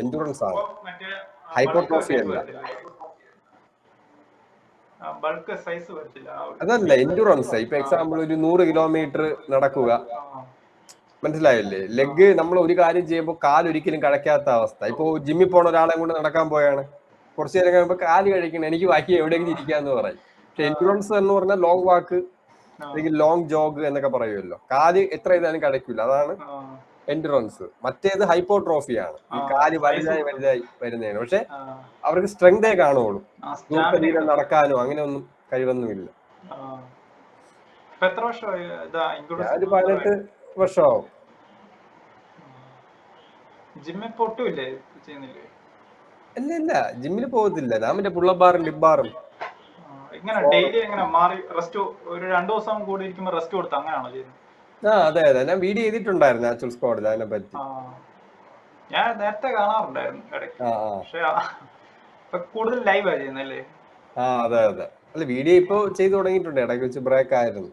Endurance ആണ്, മറ്റേ ഹൈപ്പോട്രോഫി അല്ല. ബൾക്ക് സൈസ് വരത്തില്ല. അതല്ല എൻഡുറൻസ്. ഇപ്പൊ എക്സാമ്പിൾ ഒരു 100 കിലോമീറ്റർ നടക്കുക, മനസ്സിലായില്ലേ? ലെഗ് നമ്മൾ ഒരു കാര്യം ചെയ്യുമ്പോൾ കാലൊരിക്കലും കഴക്കാത്ത അവസ്ഥ. ഇപ്പൊ ജിമ്മിൽ പോണ ഒരാളെ കൊണ്ട് നടക്കാൻ പോയാണ്, കുറച്ചു നേരം കഴിയുമ്പോൾ കാല് കഴിക്കണം, എനിക്ക് ബാക്കി എവിടെയെങ്കിലും ഇരിക്കാന്ന് പറയും. പക്ഷെ എൻഡുറൻസ് എന്ന് പറഞ്ഞാൽ ലോങ് വാക്ക് അല്ലെങ്കിൽ ലോങ് ജോഗ് എന്നൊക്കെ പറയുമല്ലോ. കാല് എത്ര ചെയ്താലും കഴക്കില്ല, അതാണ് എൻഡുറൻസ്. മറ്റേത് ഹൈപ്പോട്രോഫിയാണ്, ഈ കാല് വലുതായി വലുതായി വരുന്നതാണ്. പക്ഷെ അവർക്ക് സ്ട്രെങ്തേ കാണുള്ളൂ, ദൂരത്തധികം നടക്കാനോ അങ്ങനെ ഒന്നും കഴിവൊന്നുമില്ല. ഞാനൊരു 18 വർഷമാവും. ഇല്ല ജിമ്മിൽ പോകത്തില്ല, ഞാൻ മറ്റേ പുള്ളബാറും ലിബാറും. അതെ അതെ, ഞാൻ വീഡിയോ ചെയ്തിട്ടുണ്ടായിരുന്നു നാച്ചുറൽ സ്ക്വാഡിൽ അതിനെ പറ്റി. ഞാൻ നേരത്തെ കാണാറുണ്ടായിരുന്നു ഇടയ്ക്ക്, പക്ഷെ കൂടുതൽ ലൈവാ ചെയ്യുന്നല്ലേ? അതെ അതെ, അല്ല വീഡിയോ ഇപ്പൊ ചെയ്തു തുടങ്ങിയിട്ടുണ്ട്, ഇടയ്ക്ക് വെച്ച് ബ്രേക്ക് ആയിരുന്നു.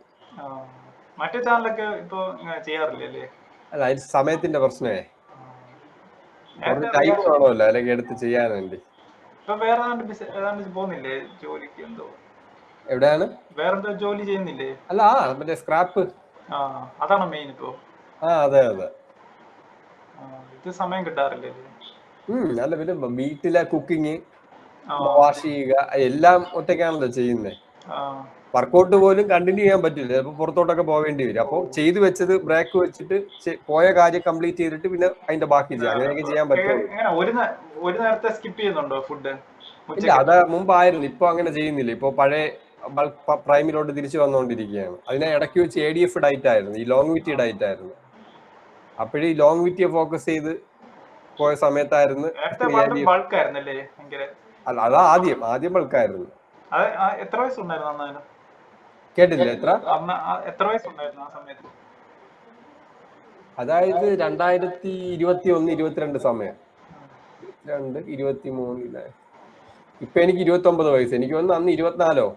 മറ്റേ ചാനലൊക്കെ ഇപ്പൊ ചെയ്യാറില്ലേ? അല്ല, അതിന് സമയത്തിന്റെ പ്രശ്നമേ, കുറച്ച് ടൈം വേണമല്ലോ അല്ലെങ്കിൽ എടുത്ത് ചെയ്യാൻ വേണ്ടി. ഇപ്പൊ വേറെ ഏതാണ്ട് പോകുന്നില്ലേ ജോലിക്ക്? എന്തോ എവിടെയാണ്? വേറെന്തോ ജോലി ചെയ്യുന്നില്ലേ? അല്ല മറ്റേ സ്ക്രാപ്പ്. അതാണ് മെയിൻ ഇപ്പോ. അതെ അതെ, ഇത് സമയം കിട്ടാറില്ലേ? അല്ല പിന്നെ വീട്ടിലെ കുക്കിങ്, വാഷ് ചെയ്യുക, എല്ലാം ഒറ്റയ്ക്കാണല്ലോ ചെയ്യുന്നത്. വർക്കൗട്ട് പോലും കണ്ടിന്യൂ ചെയ്യാൻ പറ്റില്ല, ചിലപ്പോൾ പുറത്തോട്ടൊക്കെ പോവേണ്ടി വരും. അപ്പോൾ ചെയ്തു വെച്ചത് ബ്രേക്ക് വെച്ചിട്ട് പോയ കാര്യം കംപ്ലീറ്റ് ചെയ്തിട്ട് പിന്നെ അതിന്റെ ബാക്കി ചെയ്യാം, അങ്ങനെയൊക്കെ ചെയ്യാൻ പറ്റുള്ളൂ. ഒരു നേരത്തെ സ്കിപ്പ് ചെയ്യുന്നുണ്ടോ ഫുഡ്? ഇല്ല, അത് മുമ്പായിരുന്നു, ഇപ്പൊ അങ്ങനെ ചെയ്യുന്നില്ല. ഇപ്പൊ പഴയ പ്രൈമിലോട്ട് തിരിച്ചു വന്നുകൊണ്ടിരിക്കുകയാണ്. അതിനെ ഇടയ്ക്ക് വെച്ച് ADF ഡയറ്റ് ആയിരുന്നു, ഈ ലോങ്വിറ്റി ഡയറ്റ് ആയിരുന്നു. അപ്പോഴേ ഈ ലോങ്വിറ്റിയെ ഫോക്കസ് ചെയ്ത് പോയ സമയത്തായിരുന്നു. അല്ല, അതാ ആദ്യം ബൾക്കായിരുന്നു. എത്ര വയസ്സുണ്ടായിരുന്നു? കേട്ടില്ല, എത്ര വയസ്സുണ്ടായിരുന്നു ആ സമയത്ത്? അതായത് 2021, 22 സമയം, 22, 23. ഇപ്പൊ എനിക്ക് 29 വയസ്സ്. എനിക്ക് തോന്നുന്നു അന്ന് 24,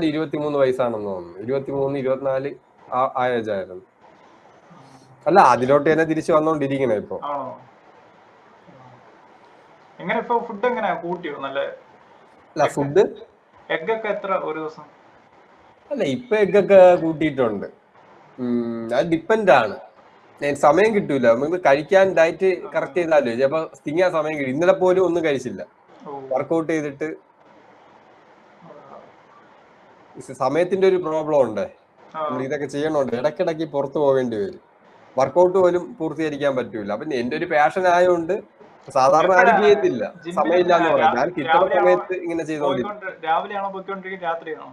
23 വയസ്സാണെന്ന് തോന്നുന്നു. 23, 24 ആ ഏജ് ആയിരുന്നു. അല്ല, അതിലോട്ട് തന്നെ തിരിച്ചു വന്നോണ്ടിരിക്കണേ ഇപ്പൊ. അല്ല ഫുഡ് എഗ്ഗൊക്കെ എത്ര ഒരു ദിവസം? അല്ല, ഇപ്പൊ എഗ്ഗൊക്കെ കൂട്ടിയിട്ടുണ്ട്. അത് ഡിപ്പെൻഡ് ആണ്, സമയം കിട്ടൂല. നമുക്ക് കഴിക്കാൻ ഡയറ്റ് കറക്റ്റ് ചെയ്താലോ ചിലപ്പോ തിങ്ങാൻ സമയം കിട്ടും. ഇന്നലെ പോലും ഒന്നും കഴിച്ചില്ല, വർക്കൗട്ട് ചെയ്തിട്ട്. സമയത്തിന്റെ ഒരു പ്രോബ്ലം ഉണ്ട്, നമ്മൾ ഇതൊക്കെ ചെയ്യണോണ്ട് ഇടയ്ക്കിടയ്ക്ക് പുറത്തു പോകേണ്ടി വരും. വർക്കൗട്ട് പോലും പൂർത്തീകരിക്കാൻ പറ്റൂല. അപ്പൊ എന്റെ ഒരു പാഷൻ ആയതുകൊണ്ട്, സാധാരണ ആരും ചെയ്യത്തില്ല, സമയമില്ല എന്ന് പറയാം. ഞാൻ കിട്ടുന്ന സമയത്ത് ഇങ്ങനെ ചെയ്തോണ്ടിരിക്കും. രാവിലെയാണോ പോയിക്കൊണ്ടിരിക്കുന്നത്, രാത്രിയാണോ?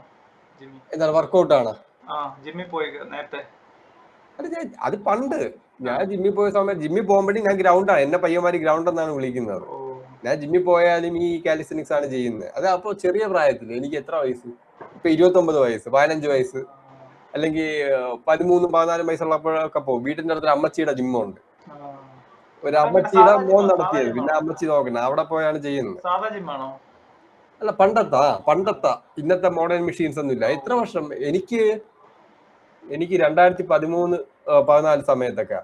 എന്താണ് വർക്കൗട്ട് ആണ്? ജിമ്മിൽ പോയി നേരത്തെ? അത് പണ്ട് ഞാൻ ജിമ്മിൽ പോയ സമയം, ജിമ്മിൽ പോകുമ്പോഴും ഞാൻ ഗ്രൗണ്ടാണ്, എന്നെ പയ്യന്മാര് ഗ്രൗണ്ട് എന്നാണ് വിളിക്കുന്നത്. ഞാൻ ജിമ്മിൽ പോയാലും ഈ കാലിസ്റ്റനിക്സ് ആണ് ചെയ്യുന്നത്. അത് അപ്പൊ ചെറിയ പ്രായത്തിൽ, എനിക്ക് എത്ര വയസ്സ് ഇപ്പൊ 29 വയസ്സ്, 15 വയസ്സ്, അല്ലെങ്കിൽ 13, 14 വയസ്സുള്ളപ്പോഴൊക്കെ പോകും. വീട്ടിന്റെ അടുത്തൊരു അമ്മച്ചിയുടെ ജിമ്മുണ്ട്, ഒരു അമ്മച്ചിയുടെ മോൻ നടത്തിയത്, പിന്നെ അമ്മച്ചി നോക്കണം, അവിടെ പോയാണ് ചെയ്യുന്നത്. അല്ല, പണ്ടത്തെ ഇന്നത്തെ മോഡേൺ മെഷീൻസ് ഒന്നും ഇല്ല. എത്ര വർഷം എനിക്ക് 2013, 14 സമയത്തൊക്കെ,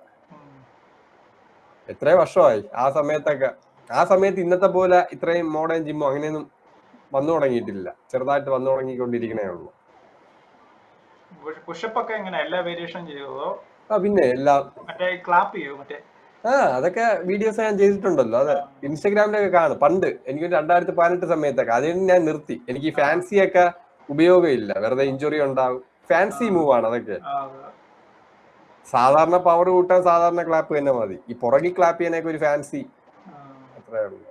എത്ര വർഷമായി ആ സമയത്തൊക്കെ. ആ സമയത്ത് ഇന്നത്തെ പോലെ ഇത്രയും മോഡേൺ ജിമ്മോ അങ്ങനെയൊന്നും വന്നു തുടങ്ങിയിട്ടില്ല, ചെറുതായിട്ട് വന്നു തുടങ്ങിക്കൊണ്ടിരിക്കണേ ഉള്ളൂ. പിന്നെ എല്ലാം അതൊക്കെ വീഡിയോസ് ഞാൻ ചെയ്തിട്ടുണ്ടല്ലോ. അതെ, ഇൻസ്റ്റാഗ്രാമിലൊക്കെ കാണും. പണ്ട് എനിക്ക് 2018 സമയത്തൊക്കെ, അതിന് ഞാൻ നിർത്തി. എനിക്ക് ഫാൻസി ഒക്കെ ഉപയോഗമില്ല, വെറുതെ ഇഞ്ചുറി ഉണ്ടാവും. ഫാൻസി മൂവ് ആണ് അതൊക്കെ. സാധാരണ പവർ കൂട്ടാൻ സാധാരണ ക്ലാപ്പ് തന്നെ മതി, ഈ പുറകിൽ ക്ലാപ്പ് ചെയ്യാനൊക്കെ ഒരു ഫാൻസി, അത്രേ ഉള്ളൂ.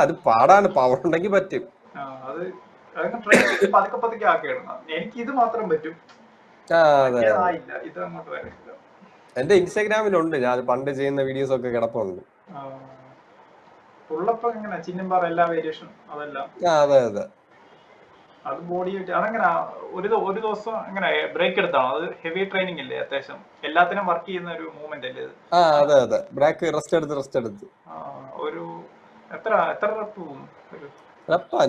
അത് പാടാണ്, പവർ ഉണ്ടെങ്കിൽ പറ്റും. എനിക്ക് മാത്രം പറ്റും. എന്റെ ഇൻസ്റ്റാഗ്രാമിലുണ്ട്, ഞാൻ പണ്ട് ചെയ്യുന്ന വീഡിയോസ് ഒക്കെ കിടപ്പുണ്ട്. അതെ അതെ, അത് ബോഡി അതെങ്ങനെ ഒരു ദിവസം എങ്ങനെ ബ്രേക്ക് എടുത്താണോ? അത് ഹെവി ട്രെയിനിങ് അല്ലേ അത്യാവശ്യം, എല്ലാത്തിനും വർക്ക് ചെയ്യുന്ന ഒരു മൂവ്മെന്റ് അല്ലേ അത്? അതെ അതെ, ബ്രേക്ക് റെസ്റ്റ് എടുത്ത് ഒരു എത്ര റെപ്പ് പോകും?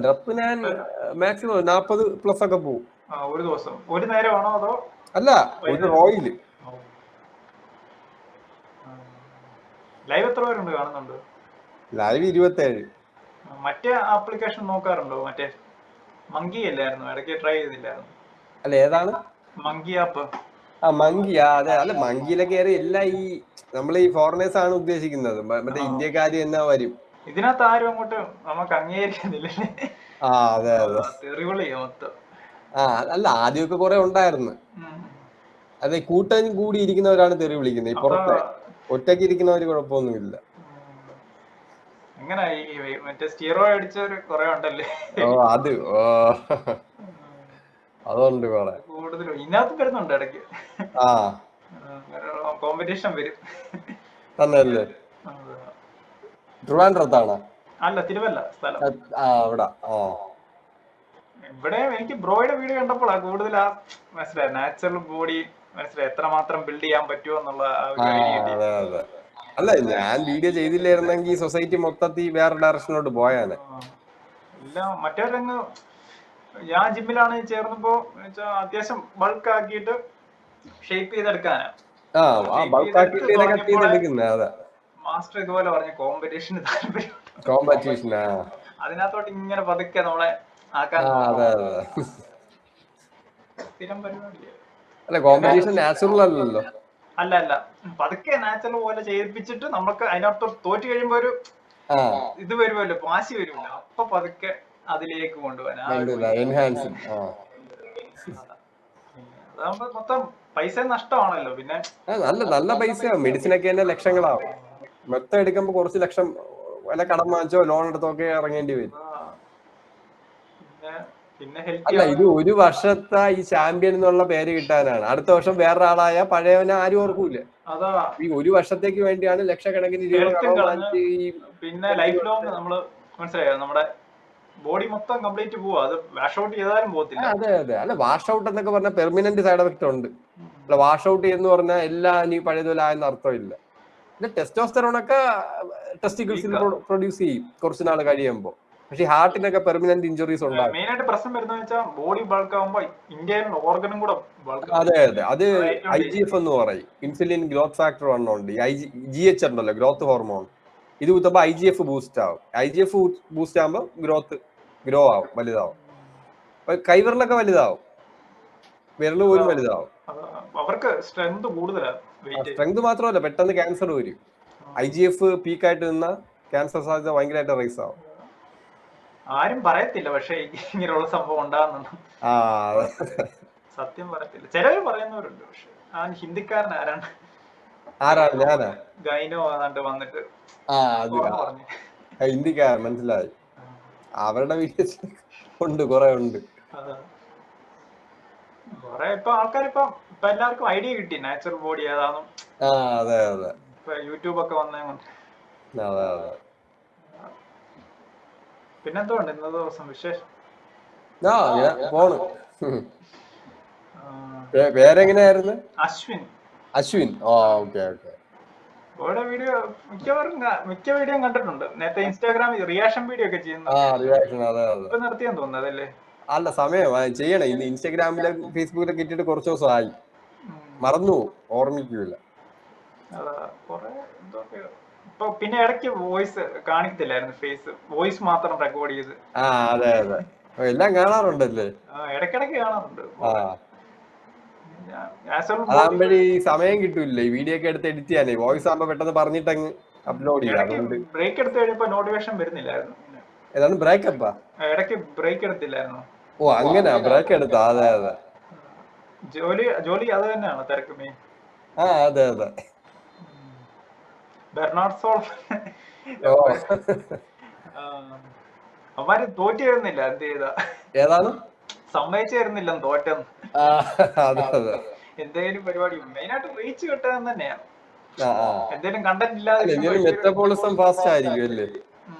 റെപ്പ് ഞാൻ മാക്സിമം 40+ ഒക്കെ പോകും ഒരു ദിവസം. ഒരു നേരമാണോ അതോ? അല്ല, ഒരു റോയില്. ലൈവ് എത്ര പേരുണ്ട് കാണുന്നുണ്ട്? ലൈവ് 27. മറ്റേ ആപ്ലിക്കേഷൻ നോക്കാറുണ്ടോ? മറ്റേ മങ്കി അല്ലായിരുന്നു, ഇടയ്ക്ക് ട്രൈ ചെയ്തില്ലായിരുന്നു? അല്ല ഏതാണ്? Monkey app. ആ മങ്കി, അതെ. അല്ല മങ്കിയിലെ കയറി എല്ലാം ഈ നമ്മൾ ഈ ഫോറിനേഴ്സ് ആണ് ഉദ്ദേശിക്കുന്നത്. മറ്റേ ഇന്ത്യക്കാര് തന്നെ വരും. ഇതിനകത്ത് ആരും അങ്ങോട്ട് നമുക്ക് അംഗീകരിക്കുന്നില്ലേ? ആ അതെ അതെ. തെറിവിളിയാ മൊത്തം. ആ അല്ല ആദ്യമൊക്കെ കുറെ ഉണ്ടായിരുന്നു. അതെ, കൂട്ടം കൂടി ഇരിക്കുന്നവരാണ് തെറി വിളിക്കുന്നത്. ഈ പുറത്തെ ഒറ്റയ്ക്ക് ഇരിക്കുന്നവര് കുഴപ്പമൊന്നുമില്ല. എങ്ങനെ ഈ മറ്റേ സ്റ്റീറോ അടിച്ചവര് കുറെ ഉണ്ടല്ലേ? ഓ അത് അതുണ്ട് കുറെ. കൂടുതലും ഇതിനകത്ത് വരുന്നുണ്ട് ഇടയ്ക്ക്. ആ കോമ്പറ്റീഷൻ വരും. തന്നല്ലേ? ട്രിവാൻഡ്രത്താണ്? അല്ല, തിരുവല്ല സ്ഥലം. ആ അവിടെ. ആ ഇവിടെ എനിക്ക് ബ്രോയുടെ വീഡിയോ കണ്ടപ്പോഴാ കൂടുതൽ മനസ്സിലായി, നാച്ചുറൽ ബോഡി മനസ്സിലായി, എത്രമാത്രം ബിൽഡ് ചെയ്യാൻ പറ്റുമോ എന്നുള്ള ഒരു ഐഡിയ കിട്ടി. അതെ അതെ. അല്ല ഞാൻ വീഡിയോ ചെയ്തില്ലായിരുന്നെങ്കിൽ സൊസൈറ്റി മൊത്തത്തിൽ വേറെ ഡയറക്ഷനിലോട്ട് പോയാനെ. ഇല്ല, മറ്റേവരങ്ങ് ഞാൻ ജിമ്മിലാണ് ചേർന്നപ്പോ അത്യാവശ്യം ബൾക്ക് ആക്കിയിട്ട് ഷേപ്പ് ചെയ്തെടുക്കാനാ. മാസ്റ്റർ ഇതുപോലെ പറഞ്ഞു കോമ്പറ്റീഷന് താല്പര്യം. കോമ്പറ്റീഷനാ അതിനകത്തോട്ട് ഇങ്ങനെ പതുക്കെ നമ്മളെ ആക്കാൻ. സ്ഥിരം പരിപാടിയാ. അല്ല കോമ്പറ്റീഷൻ നാച്ചുറൽ അല്ലല്ലോ. അല്ല അല്ല, പതുക്കെ നാച്ചുറൽ പോലെ ചെയ്യിപ്പിച്ചിട്ട് നമുക്ക് അതിനകത്ത് തോറ്റു കഴിയുമ്പോ ഒരു ഇത് വരുമല്ലോ, വാശി വരുമല്ലോ, അപ്പൊ പതുക്കെ അതിലേക്ക് കൊണ്ടുപോകാൻ. അതാകുമ്പോ മൊത്തം പൈസ നഷ്ടമാണല്ലോ. പിന്നെ നല്ല നല്ല പൈസ, മെഡിസിൻ ഒക്കെ തന്നെ ലക്ഷങ്ങളാവും. മൊത്തം എടുക്കുമ്പോ കുറച്ച് ലക്ഷം വല്ല കടം വാങ്ങിച്ചോ ലോൺ എടുത്തൊക്കെ ഇറങ്ങേണ്ടി വരും. അല്ല ഇത് ഒരു വർഷത്തെ ഈ ചാമ്പ്യൻ എന്നുള്ള പേര് കിട്ടാനാണ്. അടുത്ത വർഷം വേറൊരാളായ പഴയവനെ ആരും ഓർക്കൂല. ഈ ഒരു വർഷത്തേക്ക് വേണ്ടിയാണ് ലക്ഷക്കണക്കിന് രൂപ. പിന്നെ ലൈഫ് ലോങ് നമ്മള് മനസ്സിലായോ, നമ്മുടെ ബോഡി മൊത്തം കംപ്ലീറ്റ് പോവാ. അത് വാഷ് ഔട്ട് ചെയ്താലും പോകത്തില്ല. അതെ അതെ. അല്ല വാഷ് ഔട്ട് എന്നൊക്കെ പറഞ്ഞാൽ പെർമനന്റ് സൈഡ് എഫക്ട് ഉണ്ട്. അല്ല വാഷ് ഔട്ട് എന്ന് പറഞ്ഞാൽ എല്ലാം ഇനി പഴയതുപോലെ ആയെന്ന് അർത്ഥമില്ല. പിന്നെ ടെസ്റ്റോസ്റ്ററോൺ ഒക്കെ ടെസ്റ്റിക്കിൾസിൽ പ്രൊഡ്യൂസ് ചെയ്യും കുറച്ച് നാൾ കഴിയുമ്പോൾ. പക്ഷെ ഹാർട്ടിനൊക്കെ പെർമനന്റ് ഇഞ്ചുറീസ് ഉണ്ടാകും. മെയിനായിട്ട് പ്രശ്നം വരുന്നത് വെച്ചാൽ ബോഡി ബൾക്ക് ആകുമ്പോ ഇന്ത്യൻ ഓർഗനും കൂടെ ബൾക്ക്. അതെ അതെ. അത് IGF എന്ന് പറയും, ഇൻസുലിൻ ഗ്രോത്ത് ഫാക്ടർ ഉണ്ട്. GH ഉണ്ടല്ലോ, ഗ്രോത്ത് ഹോർമോൺ. ഇത് കുത്തുമ്പോ IGF ബൂസ്റ്റ് ആവും. IGF ബൂസ്റ്റ് ആകുമ്പോൾ ഗ്രോ ആവും, വലുതാവും. കൈവിരലൊക്കെ വലുതാവും, വിരല് പോലും വലുതാവും. അവർക്ക് സ്ട്രെങ്ത് കൂടുതലാണ്. സ്ട്രെങ്ത് മാത്രമല്ല, പെട്ടെന്ന് ക്യാൻസർ വരും. IGF പീക്കായിട്ട് നിന്ന ക്യാൻസർ സാധ്യത ഭയങ്കരമായിട്ട് റൈസ് ആവും. ആരും പറയത്തില്ല, പക്ഷെ ഇങ്ങനെയുള്ള സംഭവം ഉണ്ടാകുന്നുണ്ട്. സത്യം പറയത്തില്ല, ചിലവര് പറയുന്നവരുണ്ട്. പക്ഷെ ആ ഹിന്ദിക്കാരൻ ആരാണ് ഞാനാ ഗൈനോ വന്നിട്ട് പറഞ്ഞു. ഹിന്ദിക്കാരൻ മനസ്സിലായി. അവരുടെ വീഡിയോസ് ഉണ്ട്, കുറെ ഉണ്ട്. കൊറേ ഇപ്പൊ ആൾക്കാരിപ്പൊ എല്ലാവർക്കും ഐഡിയ കിട്ടി നാച്ചുറൽ ബോഡി ഏതാണെന്നും. അതെ അതെ. ഇപ്പൊ യൂട്യൂബ് ഒക്കെ വന്നേ കൊണ്ട്. അതെ അതെ. പിന്നെന്തുകൊണ്ട് ഇന്നത്തെ ദിവസം വിശേഷം? പോണ്. പേരെങ്ങനെയായിരുന്നു? അശ്വിൻ. Okay okay. ഓരോ വീഡിയോ മിക്ക വീഡിയോ കണ്ടിട്ടുണ്ട്. നേരത്തെ ഇൻസ്റ്റാഗ്രാമിൽ റിയാക്ഷൻ വീഡിയോ ഒക്കെ ചെയ്യുന്നു. ഇപ്പൊ നിർത്തിയെന്ന് തോന്നുന്നു, അതല്ലേ? അല്ല സമയം ചെയ്യണം. ഇന്ന് ഇൻസ്റ്റാഗ്രാമിലും ഫേസ്ബുക്കിലൊക്കെ ഇട്ടിട്ട് കുറച്ച് ദിവസമായി, മറന്നു, ഓർമ്മിക്കൂല. ഇപ്പൊ പിന്നെ ഇടയ്ക്ക് വോയിസ് കാണിക്കത്തില്ലായിരുന്നു, ഫേസ് വോയിസ് മാത്രം റെക്കോർഡ് ചെയ്ത്. അതെ അതെ. എല്ലാം കാണാറുണ്ടല്ലേ? ഇടയ്ക്കിടയ്ക്ക് കാണാറുണ്ട്. അതാകുമ്പോഴേ ഈ സമയം കിട്ടൂല ഈ വീഡിയോ ഒക്കെ എടുത്ത് എഡിറ്റ് ചെയ്യാനേ. വോയിസ് ആകുമ്പോ പെട്ടെന്ന് പറഞ്ഞിട്ടങ്ങ് അപ്ലോഡ് ചെയ്യാം. ബ്രേക്ക് എടുത്ത് കഴിഞ്ഞപ്പോ നോട്ടിഫിക്കേഷൻ വരുന്നില്ലായിരുന്നു. ഏതാണ് ബ്രേക്കപ്പാ? ഇടയ്ക്ക് ബ്രേക്ക് എടുത്തില്ലായിരുന്നു. ഓ അങ്ങനെ ബ്രേക്ക് എടുത്താ? അതെ അതെ. ജോലി അത് തന്നെയാണ് തിരക്ക് മെയിൻ. അതെ അതെ. ബെർണാഡ് സോൾ അവന്മാര് തോറ്റു തരുന്നില്ല. എന്ത് ചെയ്താ? ഏതാണ്? സമ്മതിച്ചു തരുന്നില്ലെന്ന് തോറ്റെന്ന്. എന്തെങ്കിലും പരിപാടി മെയിനായിട്ട് റീച്ച് കിട്ടാൻ തന്നെയാണ്. എന്തെങ്കിലും കണ്ടന്റ് ഇല്ലാതെ മെറ്റബോളിസം ഫാസ്റ്റ് ആയിരിക്കും അല്ലേ?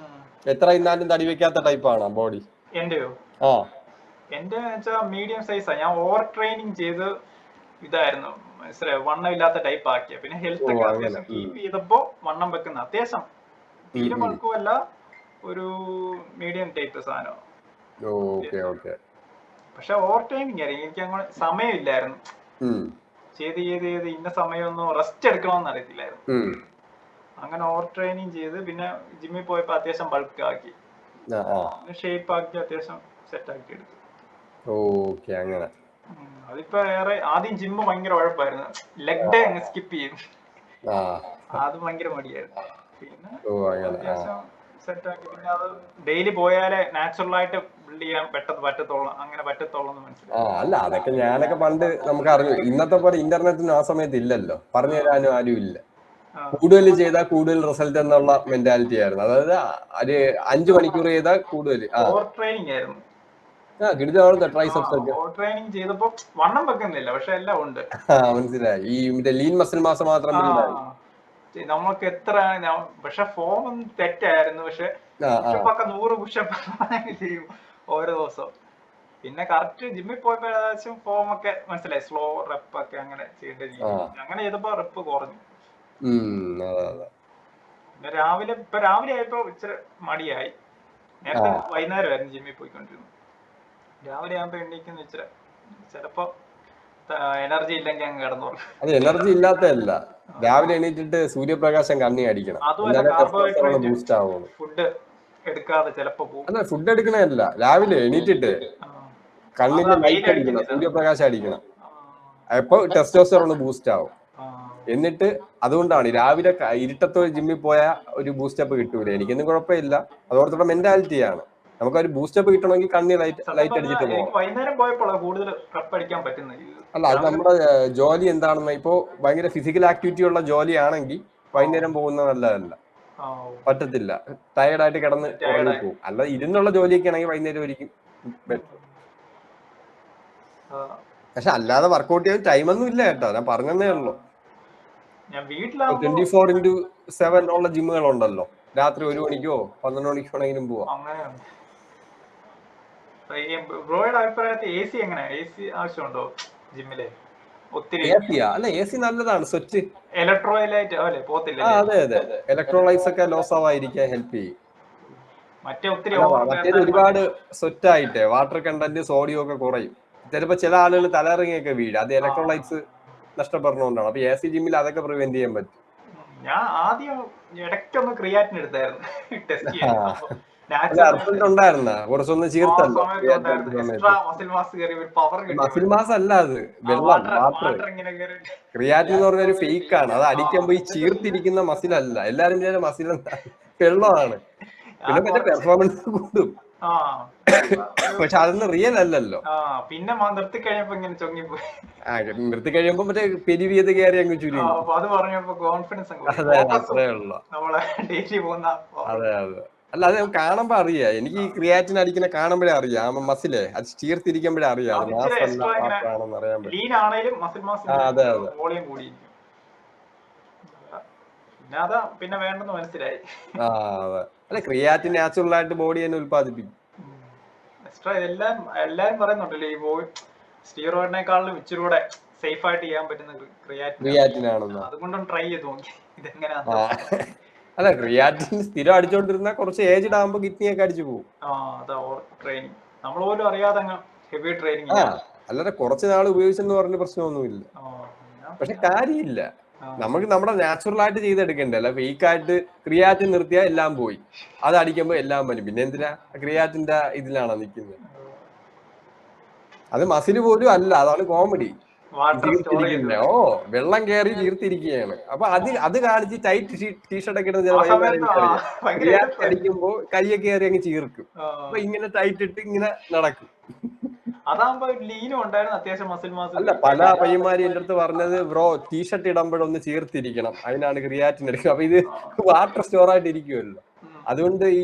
എത്ര ഇന്നാലും തടി വെക്കാത്ത ടൈപ്പാണോ ബോഡി? എന്റെയോ? എന്റെ വെച്ചാ മീഡിയം സൈസാ. ഞാൻ ഓവർ ട്രെയിനിങ് ചെയ്ത് ഇതായിരുന്നു, വണ്ണം ഇല്ലാത്ത ടൈപ്പ് ആക്കിയ. പിന്നെ ഹെൽത്ത് ഒക്കെ അത്യാവശ്യം കീപ്പ് ചെയ്തപ്പോ വണ്ണം വെക്കുന്ന അത്യാവശ്യം തീരെ ബൾക്കുമല്ല, ഒരു മീഡിയം ടൈപ്പ് സാധനം. പക്ഷെ ഓവർ ട്രെയിനിങ് ആയിരുന്നു. എനിക്ക് അങ്ങനെ സമയമില്ലായിരുന്നു. ചെയ്ത് ഇന്ന സമയമൊന്നും റെസ്റ്റ് എടുക്കണമെന്ന് അറിയത്തില്ലായിരുന്നു. അങ്ങനെ ഓവർ ട്രെയിനിങ് ചെയ്ത് പിന്നെ ജിമ്മിൽ പോയപ്പോ അത്യാവശ്യം ബൾക്ക് ആക്കി, ഷേപ്പ് ആക്കി അത്യാവശ്യം സെറ്റ് ആക്കി എടുത്തു. ഓക്കെ അങ്ങനെ. അതിപ്പോ ഏറെ ആദ്യം ജിമ്മ് ഭയങ്കര ഉഴപ്പായിരുന്നു, ലെഗ് ഡേ അങ്ങ് സ്കിപ്പ് ചെയ്യും, അത് ഭയങ്കര മടിയായിരുന്നു. പിന്നെ അത്യാവശ്യം സെറ്റ് ആക്കി, പിന്നെ അത് ഡെയിലി പോയാലേ നാച്ചുറൽ ആയിട്ട് ബിൽഡ് ചെയ്യാൻ പറ്റത്തുള്ളൂ, അങ്ങനെ പറ്റത്തുള്ളൂ എന്ന് മനസ്സിലായി. അല്ല അതൊക്കെ ഞാനൊക്കെ പണ്ട് നമുക്ക് അറിഞ്ഞു. ഇന്നത്തെ പോലെ ഇന്റർനെറ്റിന് ആ സമയത്ത് ഇല്ലല്ലോ, പറഞ്ഞു തരാനും ആരും ഇല്ല. കൂടുതൽ ചെയ്താൽ കൂടുതൽ റിസൾട്ട് എന്നുള്ള മെന്റാലിറ്റി ആയിരുന്നു. അതായത് ഒരു 5 മണിക്കൂർ ചെയ്താൽ കൂടുതൽ ഓവർ ട്രെയിനിങ് ആയിരുന്നു. ട്രൈസെപ്സ് ഒക്കെ ഓവർ ട്രെയിനിങ് ചെയ്തപ്പോ വണ്ണം വെക്കുന്നില്ല, പക്ഷെ എല്ലാം ഉണ്ട്. മനസ്സിലായി. ഈ മറ്റേ ലീൻ മസിൽ മാസം മാത്രം നമുക്ക് എത്ര, പക്ഷെ ഫോം ഒന്നും തെറ്റായിരുന്നു, പക്ഷെ പുഷപ്പൊക്കെ 100 പുഷപ്പ് ചെയ്യും ഓരോ ദിവസവും. പിന്നെ കറക്റ്റ് ജിമ്മിൽ പോയപ്പോ ഏകദേശം ഫോം ഒക്കെ മനസ്സിലായി, സ്ലോ റെപ്പ് ഒക്കെ അങ്ങനെ ചെയ്യേണ്ട രീതി. അങ്ങനെ ചെയ്തപ്പോ റെപ്പ് കുറഞ്ഞു. പിന്നെ രാവിലെ ആയപ്പോ ഇച്ചിരി മടിയായി. നേരത്തെ വൈകുന്നേരമായിരുന്നു ജിമ്മിൽ പോയിക്കൊണ്ടിരുന്നു. രാവിലെ ആകുമ്പോ എണ്ണീക്കുന്ന ഇച്ചിരി ചിലപ്പോ എനർജി ഇല്ലെങ്കിൽ അങ്ങ് കിടന്നു. അത് എനർജി ഇല്ലാത്തതല്ല, രാവിലെ എണീറ്റിട്ട് സൂര്യപ്രകാശം കണ്ണി അടിക്കണം. ബൂസ്റ്റ് ആവുള്ളൂ. ഫുഡ് എടുക്കാതെ ചിലപ്പോ പോകും. അല്ല ഫുഡ് എടുക്കണല്ല, രാവിലെ എണീറ്റിട്ട് കണ്ണിന്റെ ലൈറ്റ് അടിക്കണം, സൂര്യപ്രകാശം അടിക്കണം. അപ്പൊ ടെസ്റ്റോസ്റ്ററോൺ ബൂസ്റ്റ് ആവും. എന്നിട്ട് അതുകൊണ്ടാണ് രാവിലെ ഇരുട്ടത്തോടെ ജിമ്മിൽ പോയാൽ ഒരു ബൂസ്റ്റപ്പ് കിട്ടൂല. എനിക്കൊന്നും കുഴപ്പമില്ല, അതോടത്തോടെ മെന്റാലിറ്റിയാണ്. നമുക്ക് ഒരു ബൂസ്റ്റപ്പ് കിട്ടണമെങ്കിൽ കണ്ണി ലൈറ്റ് അടിച്ചിട്ട് പോകാം. വൈകുന്നേരം പോയപ്പോഴാണ് കൂടുതൽ റെപ്പ് അടിക്കാൻ പറ്റുന്നത്. അല്ല അത് നമ്മുടെ ജോലി എന്താണെന്ന്, ഇപ്പോ ഭയങ്കര ഫിസിക്കൽ ആക്ടിവിറ്റി ഉള്ള ജോലിയാണെങ്കിൽ വൈകുന്നേരം പോകുന്നത് നല്ലതല്ല, പറ്റത്തില്ല. ടയർഡായിട്ട് കിടന്ന് പോകും. അല്ല ഇരുന്നുള്ള ജോലിയൊക്കെ ആണെങ്കിൽ വൈകുന്നേരം ഒരിക്കും ബെറ്റർ. പക്ഷെ അല്ലാതെ വർക്ക്ഔട്ട് ചെയ്യാൻ ടൈമൊന്നും ഇല്ല കേട്ടോ, ഞാൻ പറഞ്ഞതേ ഉള്ളൂ. 24x7 ഉള്ള ജിമ്മുകളുണ്ടല്ലോ, രാത്രി 1 മണിക്കോ 12 മണിക്കോ ആണെങ്കിലും പോവാം. ബ്രോയുടെ അഭിപ്രായത്തിൽ AC എങ്ങനെ, AC ആവശ്യമുണ്ടോ ജിമ്മില്? ഒത്തിരി അല്ല AC നല്ലതാണ്, സ്വെറ്റ് ഇലക്ട്രോലൈറ്റ് അല്ലേ പോത്തില്ല. അതെ അതെ, ഇലക്ട്രോലൈറ്റ്സ് ഒക്കെ ലോസ് ആവാതിരിക്കാൻ ഹെൽപ്പ് ചെയ്യും. മറ്റേത് ഒരുപാട് സ്വെറ്റ് ആയിട്ട് വാട്ടർ കണ്ടന്റ് സോഡിയം ഒക്കെ കുറയും. ചിലപ്പോ ചില ആളുകൾ തലയിറങ്ങിയൊക്കെ വീഴും, അത് ഇലക്ട്രോലൈറ്റ്സ് നഷ്ടപ്പെടുന്നതുകൊണ്ടാണ്. അപ്പൊ AC ജിമ്മിൽ അതൊക്കെ പ്രിവെന്റ് ചെയ്യാൻ പറ്റും. ഞാൻ ആദ്യം ഇടയ്ക്കൊന്ന് ക്രിയാറ്റിൻ എടുത്തായിരുന്നു ടെസ്റ്റ് ചെയ്യാൻ. ഉണ്ടായിരുന്ന കുറച്ചൊന്ന് ചീർത്തല്ലോ. മസിൽ മാസ് അല്ല, അത് വെള്ളം, വാട്ടർ. ക്രിയാറ്റിൻ എന്ന് പറഞ്ഞൊരു ഫേക്ക് ആണ്. അത് അടിക്കുമ്പോ ഈ ചീർത്തിരിക്കുന്ന മസിൽ അല്ല. എല്ലാരും വിചാരിച്ച മസിൽ വെള്ളമാണ്. പിന്നെ മറ്റേ പെർഫോമൻസ് കൂടും, പക്ഷെ അതൊന്നും റിയൽ അല്ലല്ലോ. പിന്നെ നിർത്തി കഴിയുമ്പോ ഇങ്ങനെ ചൊങ്ങിപ്പോയി. നിർത്തി കഴിയുമ്പോ മറ്റേ പെരുവിയത് കയറി അങ്ങ് ചുരുങ്ങി. അത് പറഞ്ഞപ്പോ കോൺഫിഡൻസ്. അതെ അത്രേ ഉള്ളൂ. അതെ അതെ. അല്ല അത് കാണുമ്പോ അറിയാം. എനിക്ക് ഈ ക്രിയാറ്റിൻ അടിക്കുന്ന കാണുമ്പോഴേ അറിയാം, മസിലേ അത് ചീർത്തിരിക്കുമ്പോഴേ അറിയാം അത് മാസല്ല പാട്ടാണെന്ന് അറിയാൻ പറ്റും. അതെ അതെ. പിന്നെ വേണ്ടെന്ന് മനസ്സിലായി. അതെ. അല്ല ക്രിയാറ്റിൻ നാച്ചുറൽ ആയിട്ട് ബോഡി തന്നെ ഉത്പാദിപ്പിക്കും. എല്ലാരും പറയുന്നുണ്ടല്ലോ ഈ സ്റ്റീറോയിഡിനേക്കാളും ഇച്ചിരി കൂടെ സേഫ് ആയിട്ട് ചെയ്യാൻ പറ്റുന്ന ക്രിയാറ്റിൻ ആണെന്ന്. അതുകൊണ്ടും ട്രൈ ചെയ്ത് നോക്കി ഇതെങ്ങനെയാ. അല്ല ക്രിയാറ്റിൻ സ്ഥിരം അടിച്ചോണ്ടിരുന്ന കുറച്ച് ഏജ്ഡ് ആകുമ്പോ കിഡ്നി ഒക്കെ അടിച്ചു പോകും. ട്രെയിനിങ് നമ്മൾ പോലും അറിയാതെ ഹെവി ട്രെയിനിങ്. അല്ലാതെ കുറച്ച് നാൾ ഉപയോഗിച്ചെന്ന് പറഞ്ഞ പ്രശ്നമൊന്നുമില്ല. പക്ഷെ കാര്യമില്ല, നമുക്ക് നമ്മുടെ നാച്ചുറൽ ആയിട്ട് ചെയ്തെടുക്കണ്ടേ. അല്ല ഫേക്ക് ആയിട്ട് ക്രിയാറ്റിൻ നിർത്തിയാൽ എല്ലാം പോയി, അത് അടിക്കുമ്പോ എല്ലാം വരും. പിന്നെ എന്തിനാ ക്രിയാറ്റിന്റെ ഇതിലാണോ നിൽക്കുന്നത്? അത് മസിൽ പോലും അല്ല, അതാണ് കോമഡി. ചീർത്തിരിക്കുന്നേ, വെള്ളം കയറി ചീർത്തിരിക്കുകയാണ്. അപ്പൊ അത് കാണിച്ച് ടൈറ്റ് ടീഷർട്ട് ഒക്കെ ഇടുന്ന ക്രിയാറ്റിൻ അടിക്കുമ്പോ കയ്യൊക്കെ കയറി അങ്ങ് ചീർക്കും. അപ്പൊ ഇങ്ങനെ ടൈറ്റ് ഇട്ട് ഇങ്ങനെ നടക്കും. അതാകുമ്പോ ലീനും ഉണ്ടായിരുന്നു, അത്യാവശ്യം മസിൽ മാസ്. അല്ല പല പയ്യന്മാരും എന്റെ അടുത്ത് പറഞ്ഞത്, ബ്രോ ടീഷർട്ട് ഇടുമ്പോഴൊന്ന് ചീർത്തിരിക്കണം, അതിനാണ് ക്രിയാറ്റിൻ എടുക്കുക. അപ്പൊ ഇത് വാട്ടർ സ്റ്റോർ ആയിട്ട് ഇരിക്കുമല്ലോ, അതുകൊണ്ട് ഈ